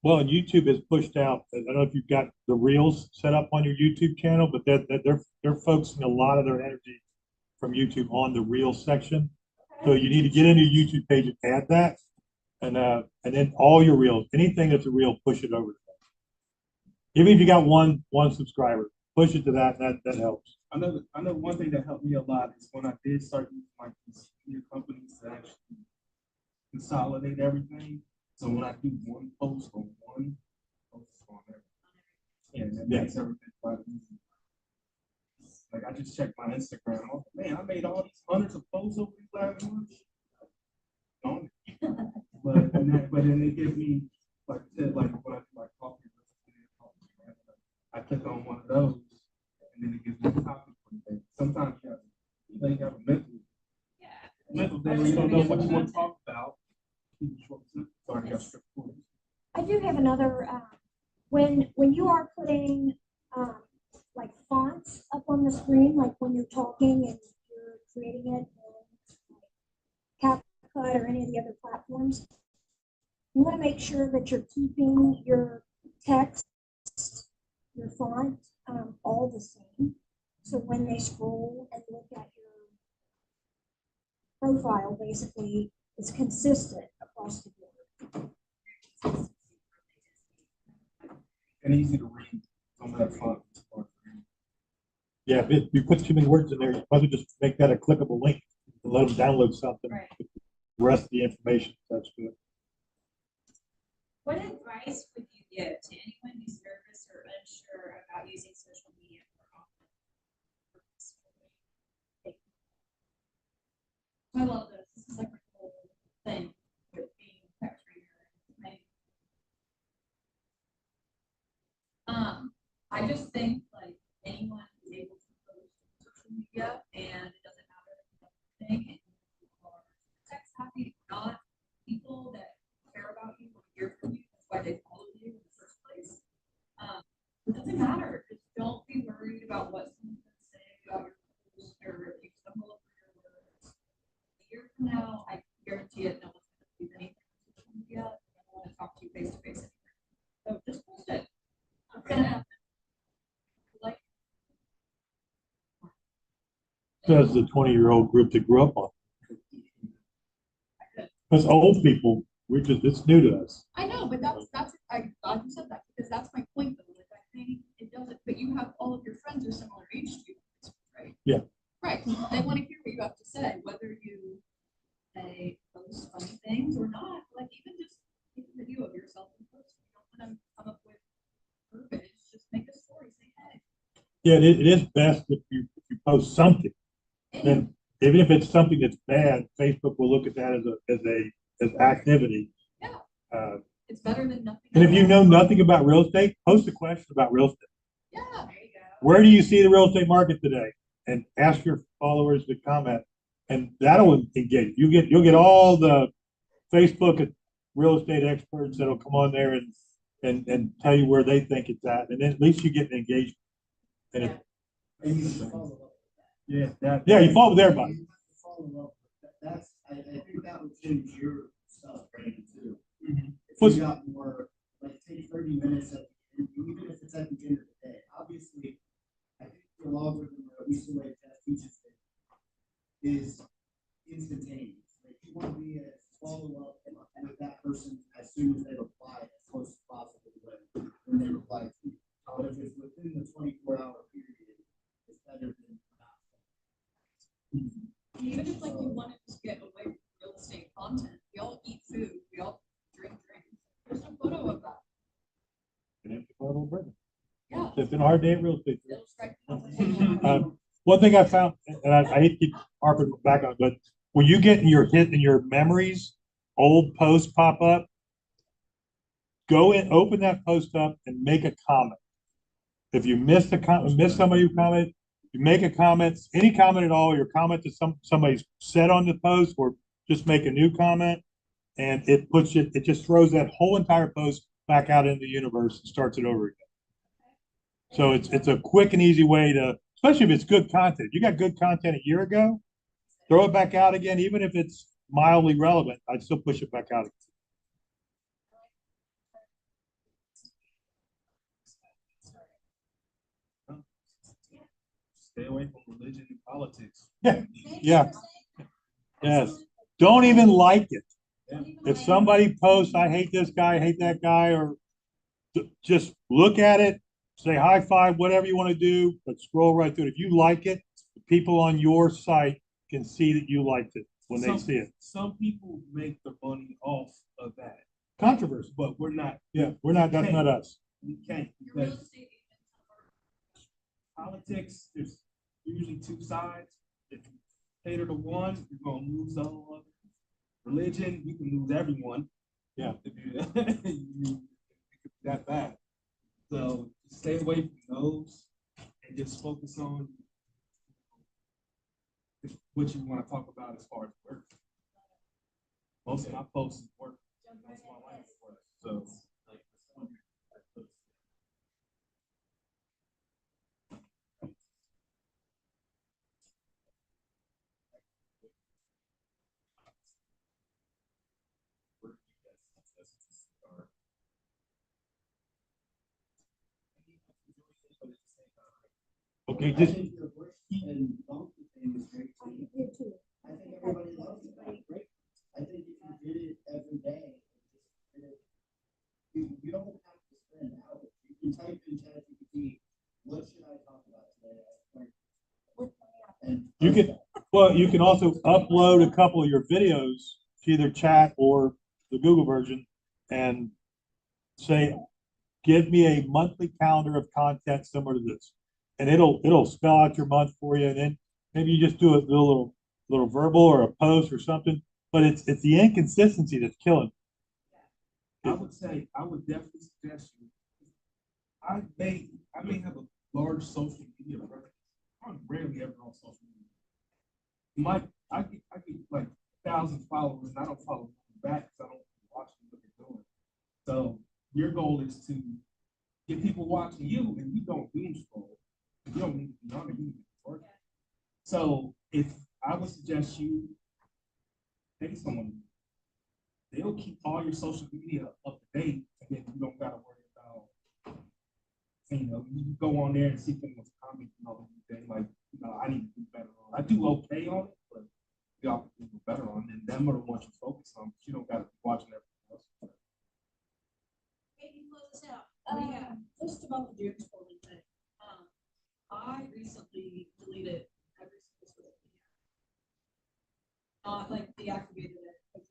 [SPEAKER 7] Well, and YouTube has pushed out, I don't know if you've got the reels set up on your YouTube channel, but they're focusing a lot of their energy from YouTube on the reels section. So you need to get into your YouTube page and add that. And then all your reels, anything that's a reel, push it over to that. Even if you got one subscriber, push it to that helps.
[SPEAKER 4] I know one thing that helped me a lot is when I did start using like these new companies to actually consolidate everything. So when I do one post on one post on everything, and that makes everything a lot easier. Like I just checked my Instagram. Oh, man, I made all these hundreds of posts over these last months. But then they give me like I said, like when I do like coffee, I click on one of those, and then it gives me a topic for the day. Sometimes you have a mental day where you don't know what you want to talk about. Sorry, I got stripped.
[SPEAKER 5] I do have another, when you are putting, like fonts up on the screen, like when you're talking and you're creating it in CapCut or any of the other platforms, you want to make sure that you're keeping your text, your font, all the same. So when they scroll and look at your profile, basically, it's consistent across the board.
[SPEAKER 4] And easy to read on that font.
[SPEAKER 7] Yeah, if you put too many words in there, you might just make that a clickable link and let them download something.
[SPEAKER 1] Right.
[SPEAKER 7] With the rest of the information, that's good.
[SPEAKER 1] What advice would you give to anyone who's nervous or unsure about using social media for office? I love this. This is like my whole thing with being a tech trainer. I just think like anyone is able to post on social media, and it doesn't matter anything. And you are tech happy or not, people that care about you will hear from you. That's why they follow you in the first place. It doesn't matter. Just don't be worried about what someone's going to say about your post or if you stumble over your words. A year from now, I guarantee it, no one's going to do anything on social media. I don't want to talk to you face to face anymore. So just post it. It's going to happen. Like,
[SPEAKER 7] Says the 20-year-old group that grew up on. Us old people, it's new to us.
[SPEAKER 2] I know, but I'm glad you said that, because that's my point though. Like, I think it doesn't, but you have all of your friends are similar age to you, right?
[SPEAKER 7] Yeah.
[SPEAKER 2] Right, they want to hear what you have to say, whether you say post funny things or not, like even just take a video of yourself and post. You don't want to come up with verbiage, just make a story, say, hey.
[SPEAKER 7] Yeah, it is best if you post something. Then even if it's something that's bad, Facebook will look at that as activity.
[SPEAKER 2] Yeah. It's better than nothing.
[SPEAKER 7] And if you know nothing about real estate, post a question about real estate.
[SPEAKER 2] Yeah, there you go.
[SPEAKER 7] Where do you see the real estate market today? And ask your followers to comment, and that'll engage. You'll get all the Facebook real estate experts that'll come on there and tell you where they think it's at, and then at least you get an engagement. And
[SPEAKER 2] Yeah.
[SPEAKER 3] And you should follow up with that.
[SPEAKER 7] yeah, you follow with everybody.
[SPEAKER 3] You have to follow up with that. I think that would change your stuff, Brandon, too. If you got more, like, take 30 minutes at the end, even if it's at the end of the day. Obviously, I think the algorithm, or at least the way Jeff teaches it, is instantaneous. Like, you want to be a follow-up with that person as soon as they reply, as close as possible when they reply to you. But if it's within the 24-hour period, it's better than not.
[SPEAKER 2] Even if like you want to just get away from real estate content, we all eat food, we all drink drinks. There's a photo of that. Yeah.
[SPEAKER 7] It's been a hard day in real estate.
[SPEAKER 2] It'll strike me.
[SPEAKER 7] One thing I found, and I hate to keep harping back on it, but when you get in your memories old post pop up, go in, open that post up and make a comment. If you missed missed somebody who commented, you make a comment, any comment at all, your comment that somebody's said on the post, or just make a new comment, and it just throws that whole entire post back out into the universe and starts it over again. So it's a quick and easy way to, especially if it's good content. If you got good content a year ago, throw it back out again, even if it's mildly relevant, I'd still push it back out again.
[SPEAKER 4] Stay away from religion and politics.
[SPEAKER 7] Yeah, yeah, yes. Don't even like it. If somebody posts, I hate this guy, I hate that guy, or just look at it, say high five, whatever you want to do, but scroll right through it. If you like it, the people on your site can see that you liked it when they see it.
[SPEAKER 4] Some people make the money off of that,
[SPEAKER 7] Controversy.
[SPEAKER 4] but we're not.
[SPEAKER 7] Yeah, we're not, that's not us.
[SPEAKER 4] We can't, because politics, there's usually two sides. If you cater to one, you're gonna lose the whole other. Religion, you can lose everyone.
[SPEAKER 7] Yeah.
[SPEAKER 4] If you that bad. So stay away from those and just focus on what you want to talk about as far as work. Most of my posts is work. Most of my life is work. So like,
[SPEAKER 7] Okay,
[SPEAKER 3] I
[SPEAKER 7] just,
[SPEAKER 3] think your work and donkey thing is great
[SPEAKER 5] I
[SPEAKER 3] too.
[SPEAKER 5] do too.
[SPEAKER 3] I think everybody loves it. That's great. I think if you did it every day, you don't have to spend hours. You can type in ChatGPT, what should I talk about today? And
[SPEAKER 7] you can, well, you can also upload a couple of your videos to either chat or the Google version and say, give me a monthly calendar of content similar to this. And it'll spell out your month for you. And then maybe you just do a little verbal or a post or something, but it's the inconsistency that's killing.
[SPEAKER 4] I would definitely suggest you. I may have a large social media presence. I'm rarely ever on social media. I get like 1,000 followers, and I don't follow them back because I don't watch what they're doing. So your goal is to get people watching you, and you don't doom scroll. You don't need to be on it, you need to be working. So if I would suggest you pay someone, they'll keep all your social media up to date, and then you don't gotta worry about, you go on there and see someone's commenting all the day, like, I need to do better on. I do okay on it, but y'all can do better on it, and them are the ones you focus on, but you don't gotta be watching everything else.
[SPEAKER 2] Maybe close this out. Yeah, just about the doom scrolling thing. I recently deleted every single social media. Not like deactivated it. But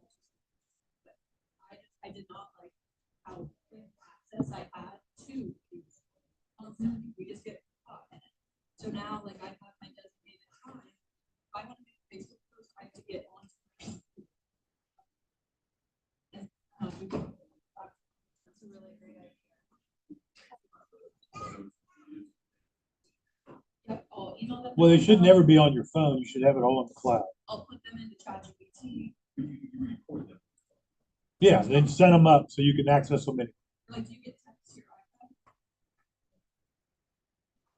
[SPEAKER 2] I did not like how quick access I had to content. We just get caught in it. So now, like, I have my designated time. If I want to make a Facebook post, I have to get on. And that's a really great idea. Yep, I'll email them.
[SPEAKER 7] Well, they should never be on your phone. You should have it all in the cloud.
[SPEAKER 2] I'll put them into ChatGPT.
[SPEAKER 7] Yeah, then set them up so you can access them in.
[SPEAKER 2] Like, you get text to your iPhone.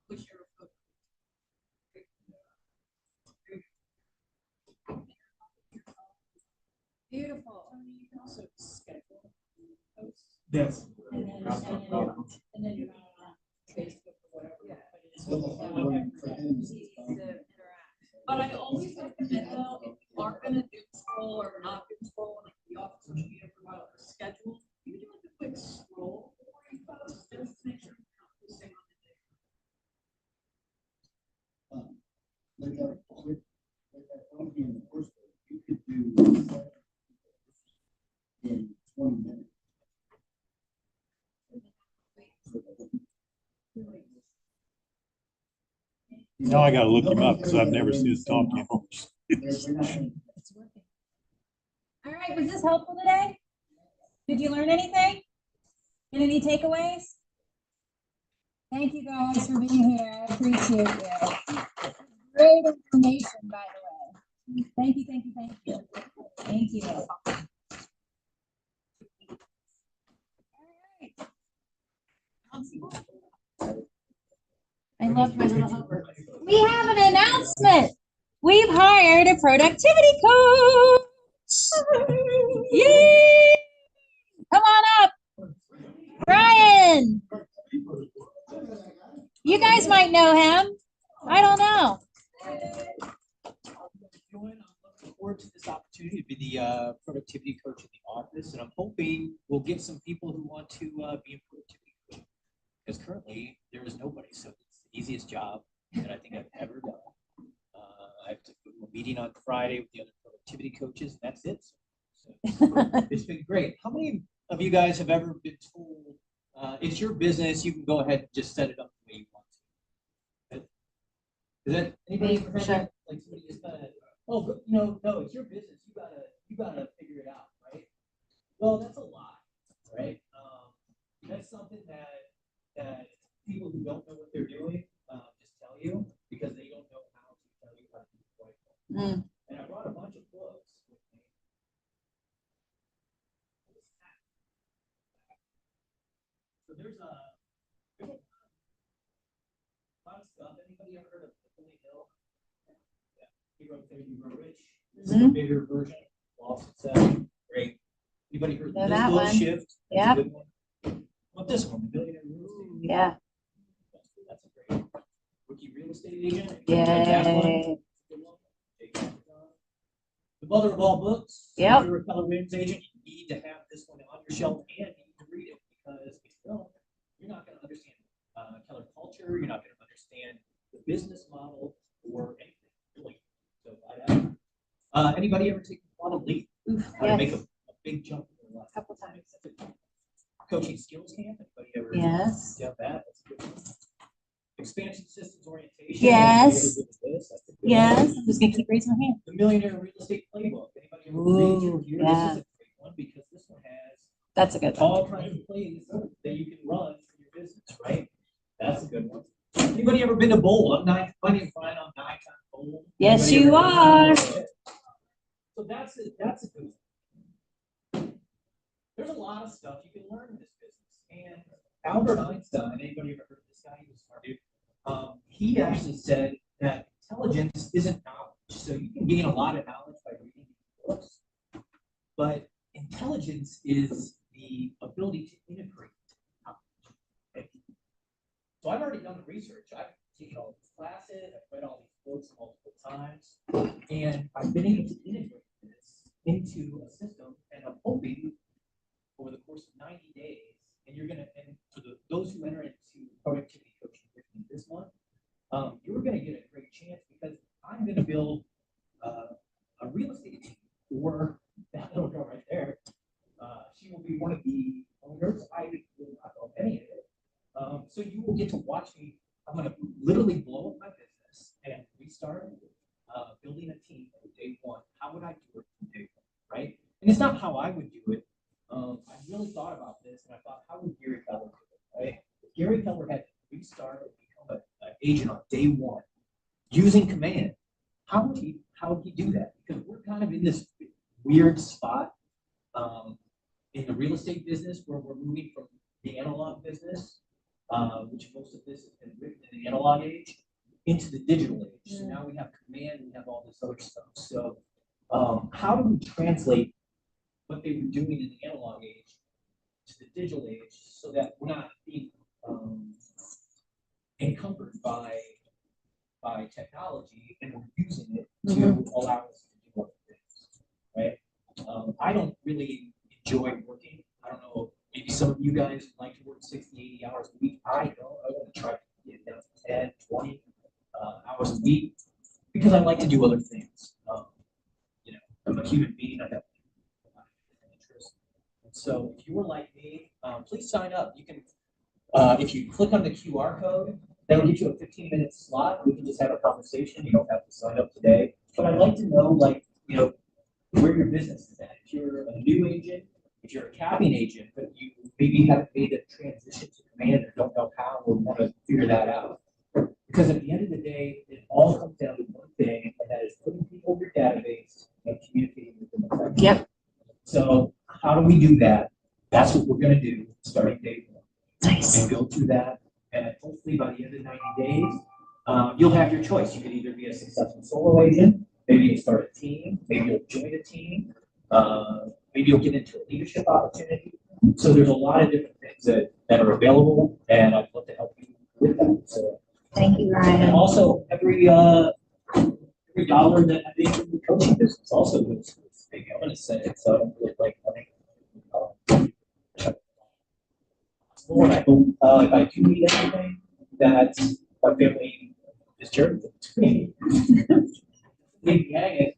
[SPEAKER 2] Push your photo. Beautiful. You can also schedule posts.
[SPEAKER 4] Yes.
[SPEAKER 2] And then you're not on Facebook or whatever. Yeah.
[SPEAKER 3] So the hard one for him is
[SPEAKER 2] But I always recommend though, if you are gonna do scroll or not do scroll, like the office social media for a while, or schedule, you can do like a quick scroll before you post, just to make sure you're not posting on the day.
[SPEAKER 3] like that donkey in the horse boat, you could do in 20 minutes.
[SPEAKER 7] Now I gotta look him up because I've never seen a donkey horse.
[SPEAKER 3] They're not-
[SPEAKER 1] All right, was this helpful today? Did you learn anything? Get any takeaways? Thank you guys for being here. I appreciate you. Great information, by the way. Thank you, thank you, thank you. Thank you. I love my little helper. We have an announcement. We've hired a productivity coach. Yay! Come on up. Brian. You guys might know him. I don't know.
[SPEAKER 8] I'm looking forward to this opportunity to be the productivity coach in the office, and I'm hoping we'll get some people who want to be a productivity coach. Because currently there is nobody, so it's the easiest job that I think I've ever done. I have to go to a meeting on Friday with the other productivity coaches, and that's it. So it's been great. How many of you guys have ever been told it's your business? You can go ahead and just set it up the way you want to. Is that anybody ever had that? Like somebody just kind of, oh, but, no, it's your business. You gotta figure it out, right? Well, that's a lie, right? That's something that people who don't know what they're doing just tell you because they don't know how to tell you how to do it right. And I brought a bunch of books with me. So there's a lot of stuff. Anybody ever heard of Napoleon Hill? Yeah. He wrote Think and Grow Rich. This is a bigger version. Law of Success. Great. Anybody heard
[SPEAKER 1] Know
[SPEAKER 8] of
[SPEAKER 1] that
[SPEAKER 8] this
[SPEAKER 1] one.
[SPEAKER 8] Shift? That's
[SPEAKER 1] Yeah.
[SPEAKER 8] a good one. What this one? The Billionaire Real Estate.
[SPEAKER 1] Yeah.
[SPEAKER 8] That's a great one. Rookie Real Estate Agent.
[SPEAKER 1] Yay.
[SPEAKER 8] Good one. The mother of all books.
[SPEAKER 1] Yep.
[SPEAKER 8] If you're a Keller Williams agent, you need to have this one on your shelf and you need to read it because if you don't, you're not going to understand Keller culture. You're not going to understand the business model or anything really. So anybody ever take Quantum Leap? How to make a big jump in their life?
[SPEAKER 1] Couple times.
[SPEAKER 8] Coaching skills camp. Anybody ever?
[SPEAKER 1] Yes.
[SPEAKER 8] Yeah, that. That's a good one. Expansion systems orientation.
[SPEAKER 1] Yes.
[SPEAKER 8] Anybody ever do this? That's a good
[SPEAKER 1] Yes.
[SPEAKER 8] one.
[SPEAKER 1] I'm just gonna keep raising my hand.
[SPEAKER 8] The Millionaire Real Estate Playbook. Anybody ever read through here?
[SPEAKER 1] yeah.
[SPEAKER 8] This is a great one because this one has
[SPEAKER 1] That's a good one.
[SPEAKER 8] all kinds of plays that you can run for your business, right? That's a good one. Anybody ever been to bowl? I'm not finding fine on 9-time bowl.
[SPEAKER 1] Yes,
[SPEAKER 8] Anybody
[SPEAKER 1] you
[SPEAKER 8] ever
[SPEAKER 1] are.
[SPEAKER 8] done that? So that's a good one. There's a lot of stuff you can learn in this business. And Albert Einstein, anybody ever heard of this guy? He was smart dude. He actually said that intelligence isn't knowledge. So you can gain a lot of knowledge by reading books, but intelligence is the ability to integrate knowledge. Okay? So I've already done the research. I've taken all these classes, I've read all these books multiple times, and I've been able to integrate this into a system, and I'm hoping over the course of 90 days, and you're gonna, and for those who enter into productivity coaching with me this month, you're gonna get a great chance because I'm gonna build a real estate team for that little girl right there. She will be one of the owners. I will not own any of it. So you will get to watch me. I'm gonna literally blow up my business and restart building a team from day one. How would I do it from day one, right? And it's not how I would do it. I really thought about this and I thought, how would Gary Keller do it, right? If Gary Keller had to restart and become an agent on day one using command, how would he do that? Because we're kind of in this weird spot in the real estate business where we're moving from the analog business, which most of this has been written in the analog age, into the digital age. So now we have command, we have all this other stuff. So how do we translate what they were doing in the analog age to the digital age so that we're not being encumbered by technology and we're using it to allow us to do other things, right? I don't really enjoy working. I don't know, maybe some of you guys like to work 60, 80 hours a week. I don't. I want to try to get it down to 10, 20 hours a week because I like to do other things. I'm a human being. I have interests. And so if you were like me, please sign up. You can, if you click on the QR code, that will get you a 15-minute slot. We can just have a conversation. You don't have to sign up today. But I'd like to know, like, where your business is at. If you're a new agent, if you're a capping agent, but you maybe haven't made the transition to command or don't know how or want to figure that out. Because at the end of the day, it all comes down to one thing, and that is putting people in your database and communicating with them effectively.
[SPEAKER 1] Yep.
[SPEAKER 8] So how do we do that? That's what we're gonna do starting day one.
[SPEAKER 1] Nice.
[SPEAKER 8] And go through that, and hopefully by the end of 90 days, you'll have your choice. You could either be a successful solo agent, maybe you'll start a team, maybe you'll join a team, maybe you'll get into a leadership opportunity. So there's a lot of different things that are available, and I'd love to help you with that. So
[SPEAKER 1] Thank you,
[SPEAKER 8] and
[SPEAKER 1] Ryan.
[SPEAKER 8] also every dollar that I make in the coaching business also goes to this thing. I'm gonna say it, so I don't really like money. Lord, I hope if I do need anything, that my family is charitable to me. Maybe hang it.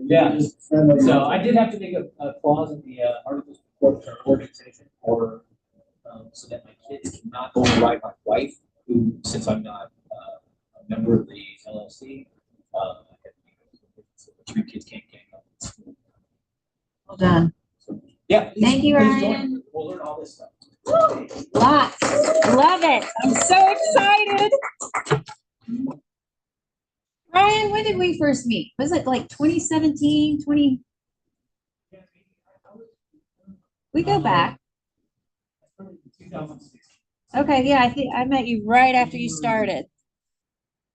[SPEAKER 8] Yeah. So I did have to make a clause in the articles of organization or so that my kids cannot override my wife, who, since I'm not a member of the LLC, so the 3 kids can't come.
[SPEAKER 1] Well done.
[SPEAKER 8] So, yeah.
[SPEAKER 1] Thank you,
[SPEAKER 8] please join.
[SPEAKER 1] Ryan.
[SPEAKER 8] We'll learn all this stuff.
[SPEAKER 1] Lots. Love it. I'm so excited. Ryan, when did we first meet? Was it like 2017, 20? We go back.
[SPEAKER 8] 2016.
[SPEAKER 1] Okay, yeah, I think I met you right after you started.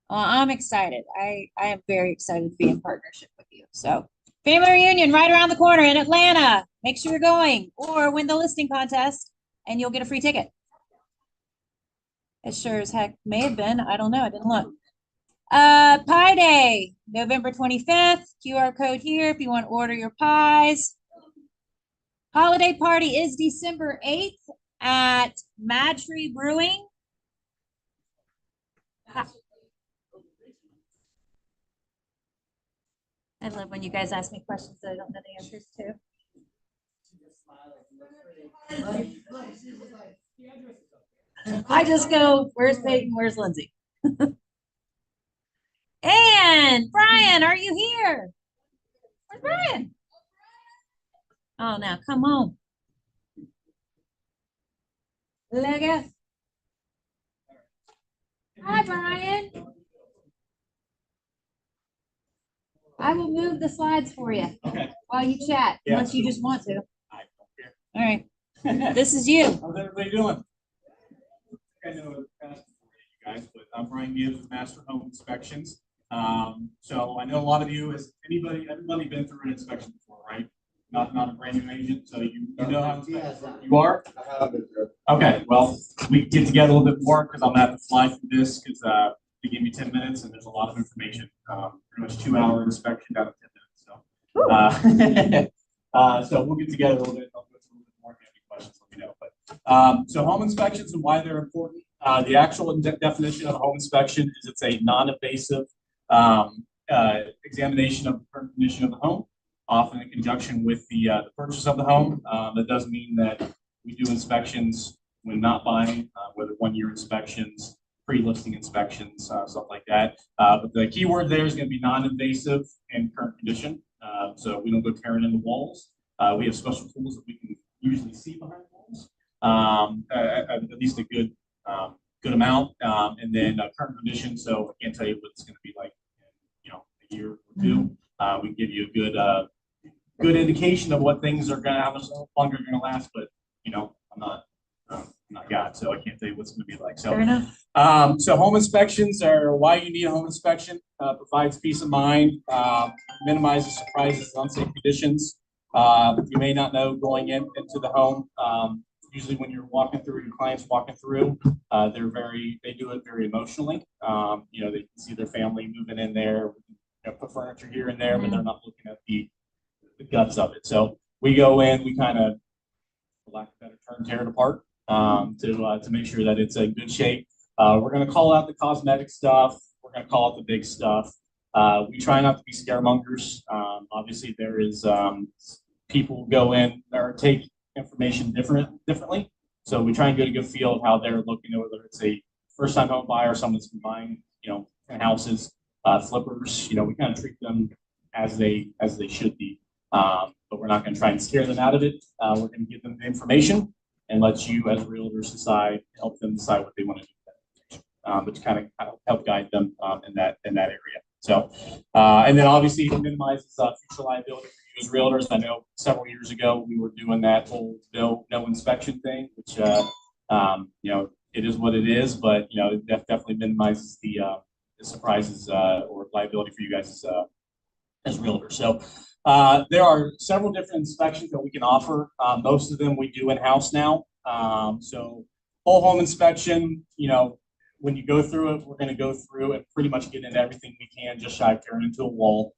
[SPEAKER 1] Well, I'm excited. I am very excited to be in partnership with you. So, family reunion right around the corner in Atlanta. Make sure you're going or win the listing contest and you'll get a free ticket. It sure as heck may have been. I don't know. I didn't look. Pie Day, November 25th. QR code here if you want to order your pies. Holiday party is December 8th at Mad Tree Brewing. I love when you guys ask me questions that I don't know the answers to. I just go, where's Peyton? Where's Lindsay? And Brian, are you here? Where's Brian? Oh, now come on. Look at. Hi, Brian. I will move the slides for you while you chat,
[SPEAKER 6] Yeah.
[SPEAKER 1] unless you just want to.
[SPEAKER 6] I don't care.
[SPEAKER 1] All right, this is you.
[SPEAKER 6] How's everybody doing? I know it's past before you guys, but I'm Brian Gibbs with Master Home Inspections. So I know a lot of you, everybody been through an inspection before, right? Not a brand new agent, so you know how to. You are? Okay, well, we can get together a little bit more because I'm gonna have to fly through this because they give me 10 minutes and there's a lot of information. Pretty much 2-hour inspection down to 10 minutes. So so we'll get together a little bit. I'll go through a little bit more. If you have any questions, let me know. But so home inspections and why they're important. The actual definition of a home inspection is it's a non-invasive examination of the current condition of the home, often in conjunction with the purchase of the home. That does mean that we do inspections when not buying, whether 1-year inspections, pre-listing inspections, stuff like that. But the key word there is going to be non-invasive and current condition. So we don't go tearing into walls. We have special tools that we can usually see behind walls, at least a good amount. And then current condition. So I can't tell you what it's going to be like in, a year or two. We can give you a good indication of what things are going to, how much longer they're going to last. But I'm not God, so I can't tell you what's going to be like. So,
[SPEAKER 1] Fair enough.
[SPEAKER 6] So home inspections are why you need a home inspection. Provides peace of mind, minimizes surprises, unsafe conditions. You may not know going into the home. Usually, when you're walking through, your clients walking through, they do it very emotionally. They can see their family moving in there, put furniture here and there, but they're not looking at the guts of it. So we go in, we kind of, for lack of a better term, tear it apart to make sure that it's in good shape. We're going to call out the cosmetic stuff. We're going to call out the big stuff. We try not to be scaremongers. Obviously, there is people go in or take information differently. So we try and get a good feel of how they're looking, whether it's a first-time home buyer, someone that's been buying, houses, flippers. We kind of treat them
[SPEAKER 9] as they should be. But we're not going to try and scare them out of it. We're going to give them the information and let you as realtors help them decide what they want to do with that, but to kind of help guide them in that area. So, and then obviously it minimizes future liability for you as realtors. I know several years ago we were doing that whole no inspection thing, which it is what it is, but it definitely minimizes the surprises or liability for you guys as realtors. So there are several different inspections that we can offer. Most of them we do in-house now. So whole home inspection, when you go through it, we're going to go through and pretty much get into everything we can, just shy of tearing into a wall.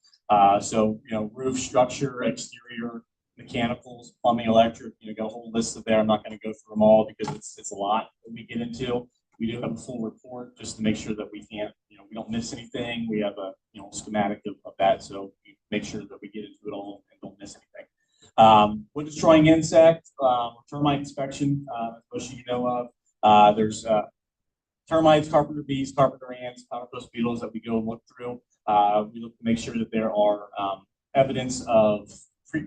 [SPEAKER 9] So roof, structure, exterior, mechanicals, plumbing, electric, got a whole list of there. I'm not going to go through them all because it's a lot that we get into. We do have a full report just to make sure that we can't, we don't miss anything. We have a schematic of that, so we make sure that we get into it all and don't miss anything. Wood destroying insect, termite inspection, most of you know of. There's termites, carpenter bees, carpenter ants, powder post beetles that we go and look through. We look to make sure that there are evidence of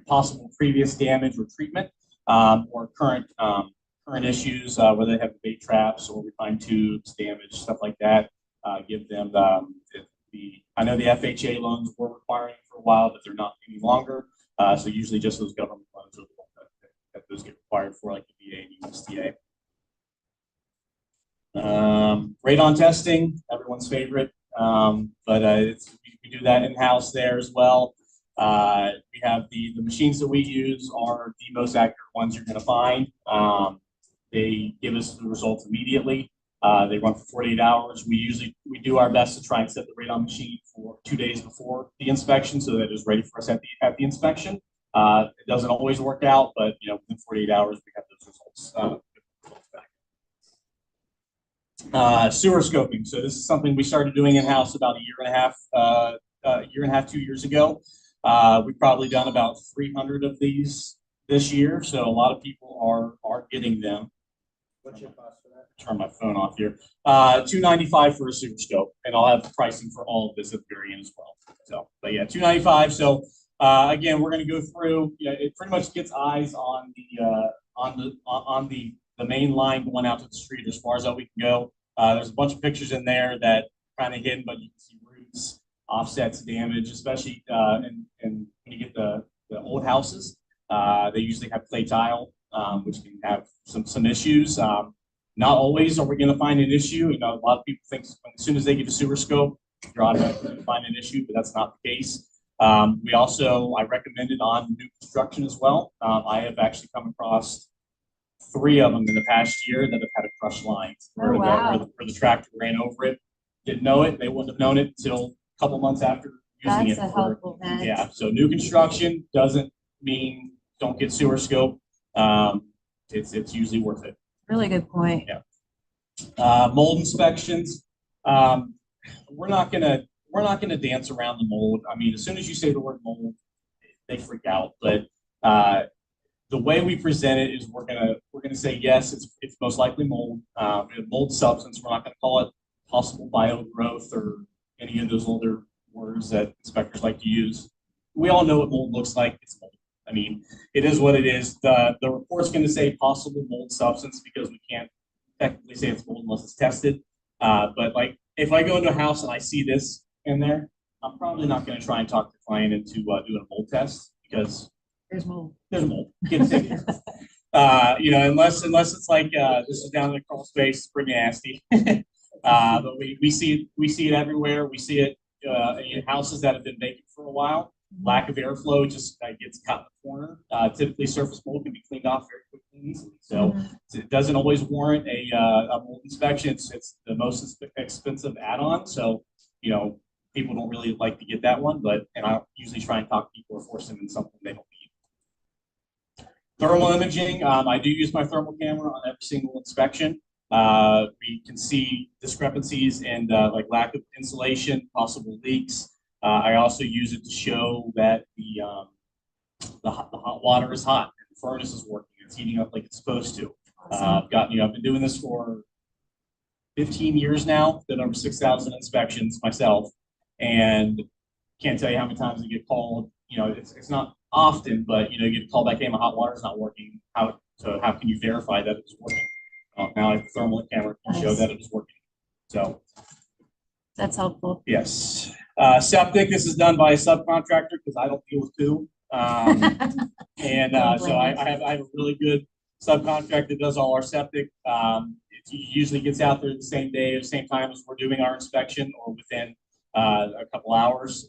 [SPEAKER 9] possible previous damage or treatment, or current issues, whether they have bait traps or we find tubes, damage, stuff like that. Give them I know the FHA loans were requiring for a while, but they're not any longer. So usually just those government loans are the ones that those get required for, like the VA and USDA. Radon testing, everyone's favorite, but we do that in-house there as well. We have the machines that we use are the most accurate ones you're going to find. They give us the results immediately. They run for 48 hours. We do our best to try and set the radon machine for 2 days before the inspection so that it's ready for us at the inspection. It doesn't always work out, but within 48 hours we have those results back. Sewer scoping. So this is something we started doing in-house about a year and a half, 2 years ago. We've probably done about 300 of these this year, so a lot of people are getting them.
[SPEAKER 3] What's your cost for that?
[SPEAKER 9] Turn my phone off here. $295 for a sewer scope, and I'll have the pricing for all of this at the very end as well. So, but yeah, $295. So again, we're going to go through. It pretty much gets eyes on the main line going out to the street as far as we can go. There's a bunch of pictures in there that kind of hidden, but you can see roots, offsets, damage, especially and when you get the old houses. They usually have clay tile, which can have some issues. Not always are we going to find an issue. A lot of people think as soon as they get a sewer scope, you're automatically going to find an issue, but that's not the case. I recommend it on new construction as well. I have actually come across 3 of them in the past year that have had a crushed line where the tractor ran over it. Didn't know it. They wouldn't have known it until a couple months after using it.
[SPEAKER 1] That's a helpful hint.
[SPEAKER 9] Yeah. So new construction doesn't mean don't get sewer scope. It's usually worth it.
[SPEAKER 1] Really good point.
[SPEAKER 9] Yeah. Mold inspections. We're not gonna dance around the mold. I mean, as soon as you say the word mold, they freak out. But the way we present it is we're gonna say yes, it's most likely mold. Mold substance. We're not gonna call it possible biogrowth or any of those older words that inspectors like to use. We all know what mold looks like. It's mold. I mean, it is what it is. The report's going to say possible mold substance because we can't technically say it's mold unless it's tested. But like if I go into a house and I see this in there, I'm probably not going to try and talk the client into doing a mold test because
[SPEAKER 1] There's mold.
[SPEAKER 9] there's mold. Get it taken care of. Unless it's like this is down in the crawl space, it's pretty nasty. But we see it everywhere. We see it in houses that have been vacant for a while. Lack of airflow just gets caught in the corner. Typically, surface mold can be cleaned off very quickly and easily. So it doesn't always warrant a mold inspection. It's the most expensive add-on. So people don't really like to get that one. And I usually try and talk people or force them in something they don't need. Thermal imaging. I do use my thermal camera on every single inspection. We can see discrepancies and like lack of insulation, possible leaks. I also use it to show that the hot water is hot and the furnace is working. It's heating up like it's supposed to. I've been doing this for 15 years now. Done over 6,000 inspections myself, and can't tell you how many times I get called, it's not often, but you get a call back, hey, my hot water's not working. How can you verify that it's working? Now I have a thermal camera to show that it was working. So
[SPEAKER 1] That's helpful.
[SPEAKER 9] yes. Septic, this is done by a subcontractor because I don't deal with two. And so I have a really good subcontractor that does all our septic. It usually gets out there the same day, the same time as we're doing our inspection, or within a couple hours.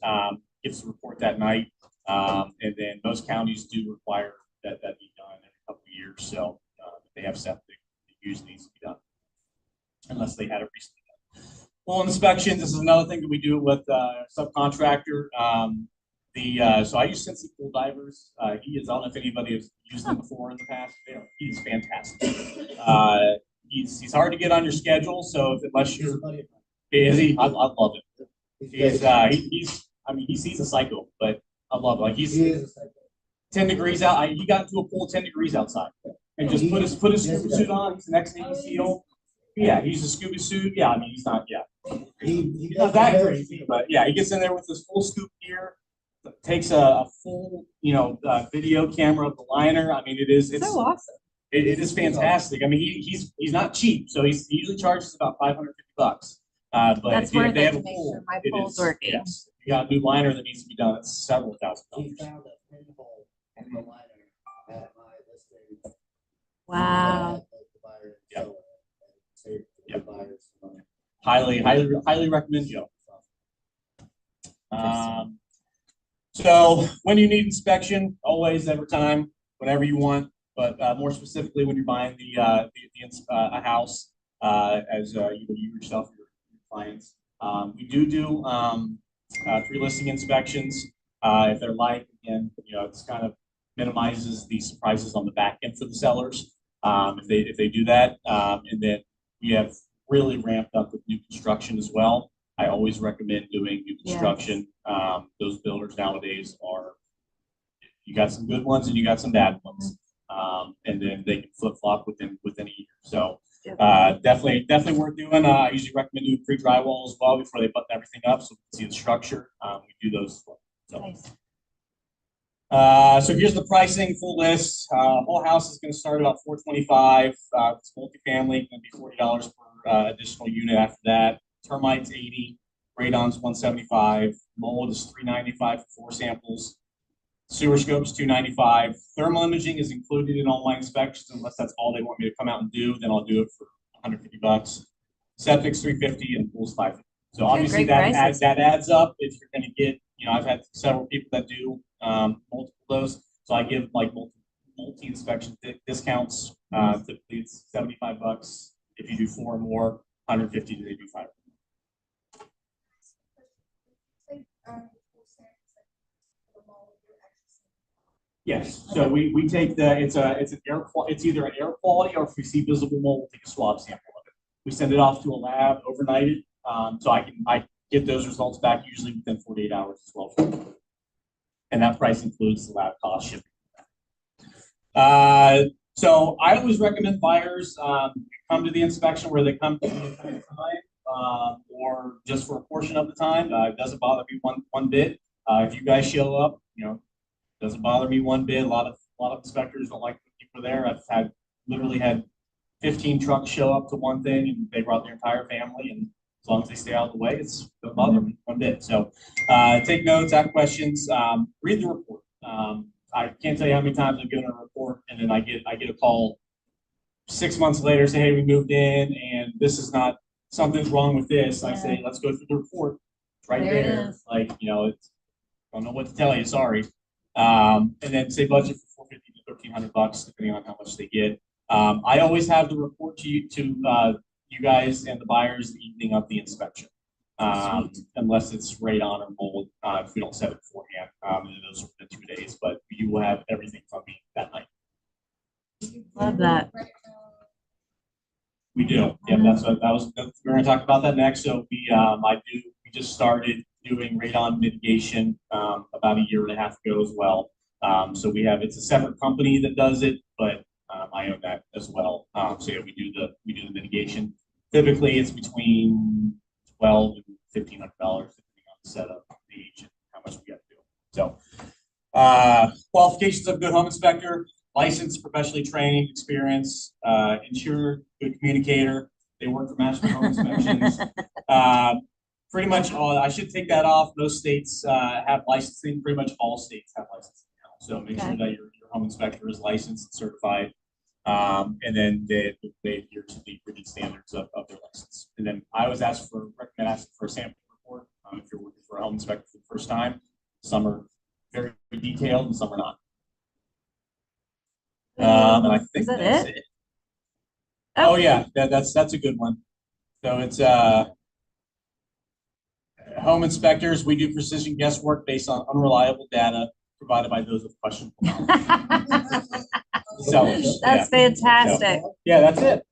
[SPEAKER 9] Gets the report that night. And then most counties do require that be done every couple of years. So if they have septic, it usually needs to be done, unless they had it recently done. Full inspections, this is another thing that we do with subcontractor. So I use Cincy Pool Divers. He is, I don't know if anybody has used them before in the past. He's fantastic. He's hard to get on your schedule, so unless you're, is he? I love it. He's a psycho, but I love it. Like he's 10 degrees out. He got into a pool 10 degrees outside and just put his scuba suit on. He's an ex-Navy SEAL. Yeah, he's a scuba suit. Yeah, I mean he's not. Yeah, he's not that crazy, but yeah, he gets in there with his full scoop gear. Takes a full, video camera of the liner. I mean, it's
[SPEAKER 1] So awesome.
[SPEAKER 9] It is fantastic. I mean, he's not cheap, so he usually charges about $550. But
[SPEAKER 1] That's
[SPEAKER 9] if
[SPEAKER 1] worth
[SPEAKER 9] they
[SPEAKER 1] it
[SPEAKER 9] have
[SPEAKER 1] to
[SPEAKER 9] a
[SPEAKER 1] make
[SPEAKER 9] pool,
[SPEAKER 1] sure my
[SPEAKER 9] it
[SPEAKER 1] pool's
[SPEAKER 9] is,
[SPEAKER 1] working.
[SPEAKER 9] yes. If you got a new liner that needs to be done, it's several $1,000s.
[SPEAKER 3] He found a pinhole in the liner at my listing.
[SPEAKER 1] Wow.
[SPEAKER 3] Yep. Saved the buyers some money.
[SPEAKER 9] Highly recommend Joe. So when you need inspection, always, every time, whenever you want, but more specifically when you're buying a house, as you yourself, your clients, we do pre-listing inspections. If they're light, again, it's kind of minimizes the surprises on the back end for the sellers. If they do that, and then we have really ramped up with new construction as well. I always recommend doing new construction. Yes. Those builders nowadays you got some good ones and you got some bad ones. And then they can flip flop within a year. So definitely worth doing. I usually recommend doing pre-drywall as well before they button everything up so we can see the structure. We do those as well. So. Nice. So here's the pricing, full list. Whole house is going to start about $425. It's multifamily, going to be $40 per additional unit after that. Termites $80, radon's $175, mold is $395 for 4 samples, sewer scope's $295. Thermal imaging is included in all my inspections unless that's all they want me to come out and do. Then I'll do it for $150. Septic's $350 and pool's $550. So obviously that adds up. If you're going to get, I've had several people that do multiple of those. So I give like multi-inspection discounts. Typically it's $75. If you do 4 or more, $150 to they do 5. Yes, so we take it's either an air quality, or if we see visible mold, we'll take a swab sample of it. We send it off to a lab overnighted, so I get those results back usually within 48 hours as well. And that price includes the lab cost shipping. So I always recommend buyers come to the inspection where they come to the time, or just for a portion of the time. It doesn't bother me one bit. If you guys show up, doesn't bother me one bit. A lot of inspectors don't like people there. I've literally had 15 trucks show up to one thing, and they brought their entire family. And as long as they stay out of the way, it doesn't bother me one bit. So take notes, ask questions, read the report. I can't tell you how many times I've given a report, and then I get a call 6 months later, say, hey, we moved in, and this is not, something's wrong with this. I say, let's go through the report. It's right there. Like, I don't know what to tell you. Sorry. And then say budget for $450 to $1,300, depending on how much they get. I always have the report to you guys and the buyers the evening of the inspection, unless it's radon or mold. If we don't set it beforehand, and those are within 2 days. But you will have everything from me that night.
[SPEAKER 1] Love that.
[SPEAKER 9] We do. Yeah, that's what that was. We're going to talk about that next. So we just started doing radon mitigation about a year and a half ago as well. So it's a separate company that does it, but I own that as well. So yeah, we do the mitigation. Typically, it's between $1,200 and $1,500 depending on the setup, the age, and how much we got to do. So, qualifications of good home inspector: licensed, professionally trained, experience, insured, good communicator. They work for National Home Inspections. Pretty much all, I should take that off. Most states have licensing. Pretty much all states have licensing now. So make sure that your home inspector is licensed and certified. And then they adhere to the rigid standards of their license. And then I always recommend asking for a sample report if you're working for a home inspector for the first time. Some are very detailed and some are not. And I think that's it. Oh yeah, that's a good one. So it's home inspectors. We do precision guesswork based on unreliable data provided by those with questionable knowledge. Sellers.
[SPEAKER 1] That's fantastic.
[SPEAKER 9] So, yeah, that's it.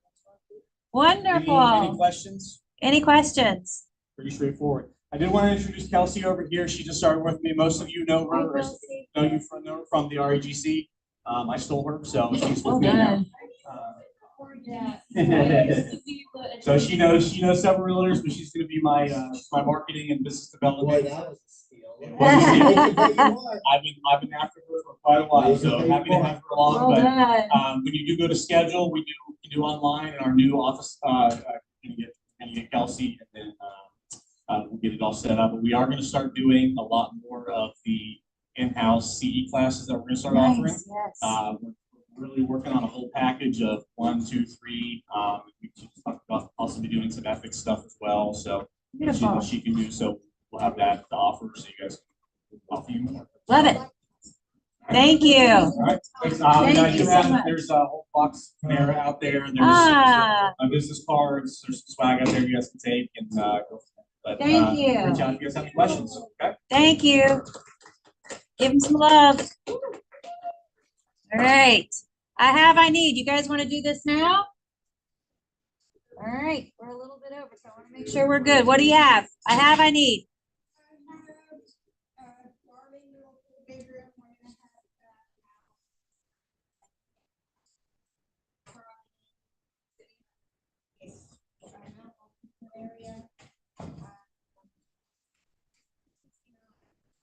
[SPEAKER 1] Wonderful.
[SPEAKER 9] Any questions?
[SPEAKER 1] Any questions?
[SPEAKER 9] Pretty straightforward. I did want to introduce Kelsey over here. She just started with me. Most of you know her or know you from the REGC. I stole her, so she's with me now. So she knows several realtors, but she's going to be my marketing and business development.
[SPEAKER 3] Boy, that was a steal.
[SPEAKER 9] I've been after her for quite a while, so happy to have her along. But when you do go to schedule, we do online in our new office. You get Kelsey, and then we'll get it all set up. But we are going to start doing a lot more of the in-house CE classes that we're going to start offering.
[SPEAKER 1] Yes.
[SPEAKER 9] We're really working on a whole package of 1, 2, 3. We talked about possibly doing some ethics stuff as well. So she can do so. We'll have that to offer, so you guys can offer you more.
[SPEAKER 1] Love it. Thank you.
[SPEAKER 9] All right. Thanks.
[SPEAKER 1] Thank you so much.
[SPEAKER 9] There's a whole box there out there. There's business cards. There's some swag out there you guys can take and go. But,
[SPEAKER 1] Thank you.
[SPEAKER 9] Reach out if you guys have any questions. Okay.
[SPEAKER 1] Thank you. Give him some love. All right. I need. You guys want to do this now? All right. We're a little bit over, so I want to make sure we're good. What do you have? I need.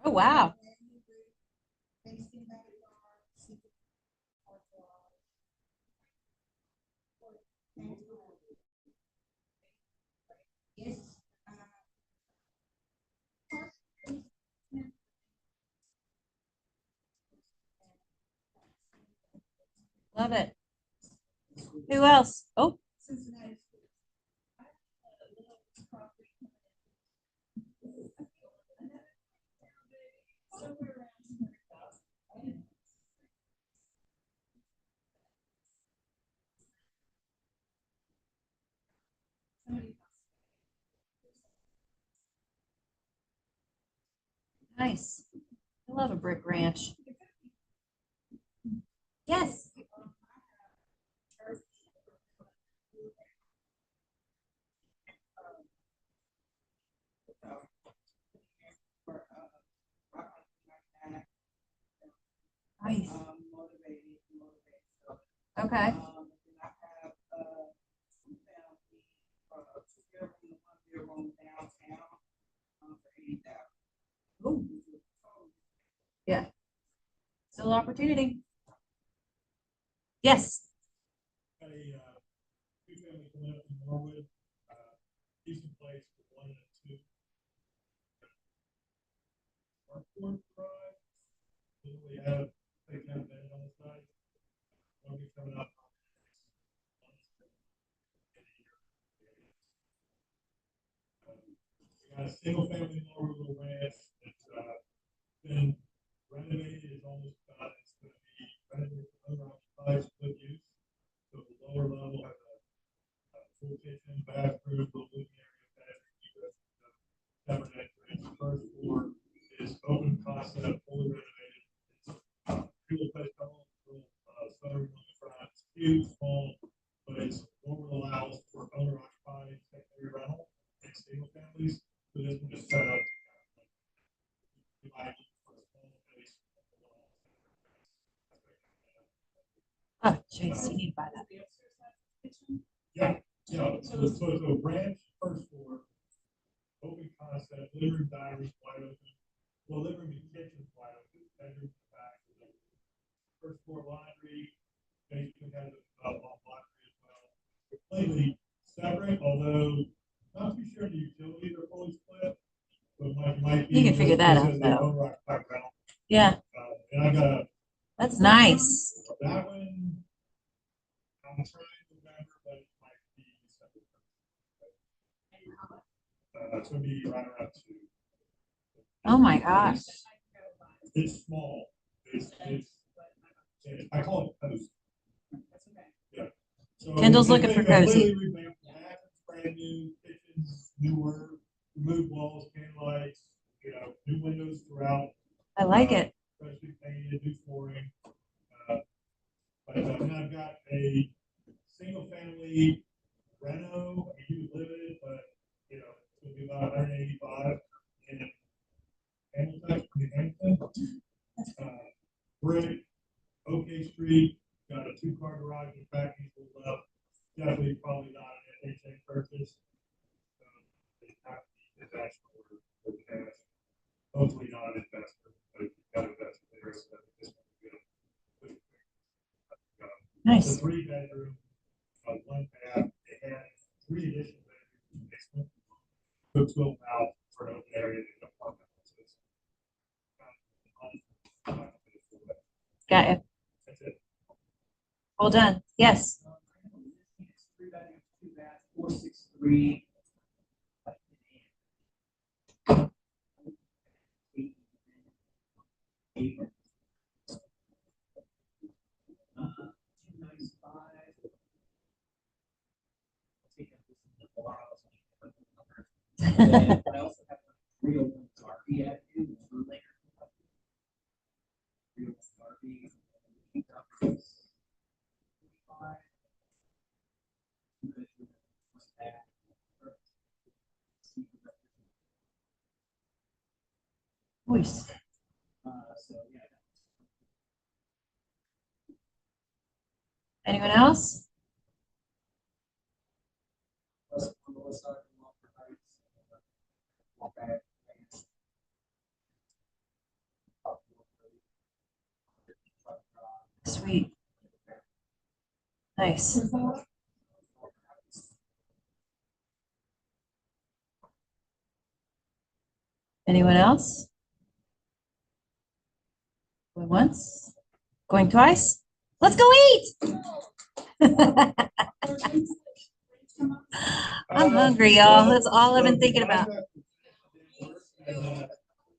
[SPEAKER 1] Oh, wow. Love it. Who else? Oh. Nice. I love a brick ranch. Yes. Nice. Okay. Ooh. Yeah. Still opportunity. Yes.
[SPEAKER 7] A two-family coming up in Norwood, decent place for 1 and 2. Parkport Drive, we have they kind of been on the side. One be coming up. We got a single family Norwood little ranch that's been renovated. It's almost done. It's going to be renovated for owner-occupied split use. So the lower level has a full kitchen, bathroom, little living area, cabinet. The first floor is open concept, fully renovated. It's fuel type home, sunroom on the front. It's cute, small, but it's what will allow for owner occupied secondary rental and single families. So this one is set up.
[SPEAKER 1] Oh, jeez, you need to buy that.
[SPEAKER 7] Yeah, so the ranch first floor, open concept, living room, dining room, wide open. the living room and kitchen's wide open, bedroom in the back. First floor laundry, basement has a laundry as well. Completely separate, although not too sure the utilities are fully split. But might be
[SPEAKER 1] You can figure that
[SPEAKER 7] just
[SPEAKER 1] out,
[SPEAKER 7] as they
[SPEAKER 1] though.
[SPEAKER 7] owner-occupied rental.
[SPEAKER 1] Yeah,
[SPEAKER 7] And I got
[SPEAKER 1] that's nice.
[SPEAKER 7] that one. I'm trying to remember, but it might be December. It's gonna be right around 2.
[SPEAKER 1] Oh my gosh.
[SPEAKER 7] It's small. I call it post. Yeah. So
[SPEAKER 1] Kendall's
[SPEAKER 7] they
[SPEAKER 1] looking for cozy.
[SPEAKER 7] completely revamped the bathrooms, brand new, kitchens, newer, removed walls, can lights, new windows throughout.
[SPEAKER 1] I like it.
[SPEAKER 7] Freshly painted, new flooring. But then I've got a single family reno, you live in it, but it's gonna be about 185 in Hamilton. Brick, OK Street, got a 2-car garage in the back, needs to left. Definitely probably not an FHA purchase. It have to be investment or cash. Hopefully not an investment, but if you've got investment there, so that this one will be a
[SPEAKER 1] Nice.
[SPEAKER 7] It's a 3-bedroom, 1 bath. It had 3 additional bedrooms in the basement. Cook will out for an open area. They don't want that. So it's,
[SPEAKER 1] Got it.
[SPEAKER 7] that's it.
[SPEAKER 1] All done. Yes.
[SPEAKER 8] 3 bedrooms, 2 baths, 463. I also have 301 Darby Avenue, which is later. 301 Darby.
[SPEAKER 1] Voice.
[SPEAKER 8] So yeah.
[SPEAKER 1] Anyone else? Sweet. Nice. Anyone else? Going once? Going twice? Let's go eat! I'm hungry, y'all. That's all I've been thinking about.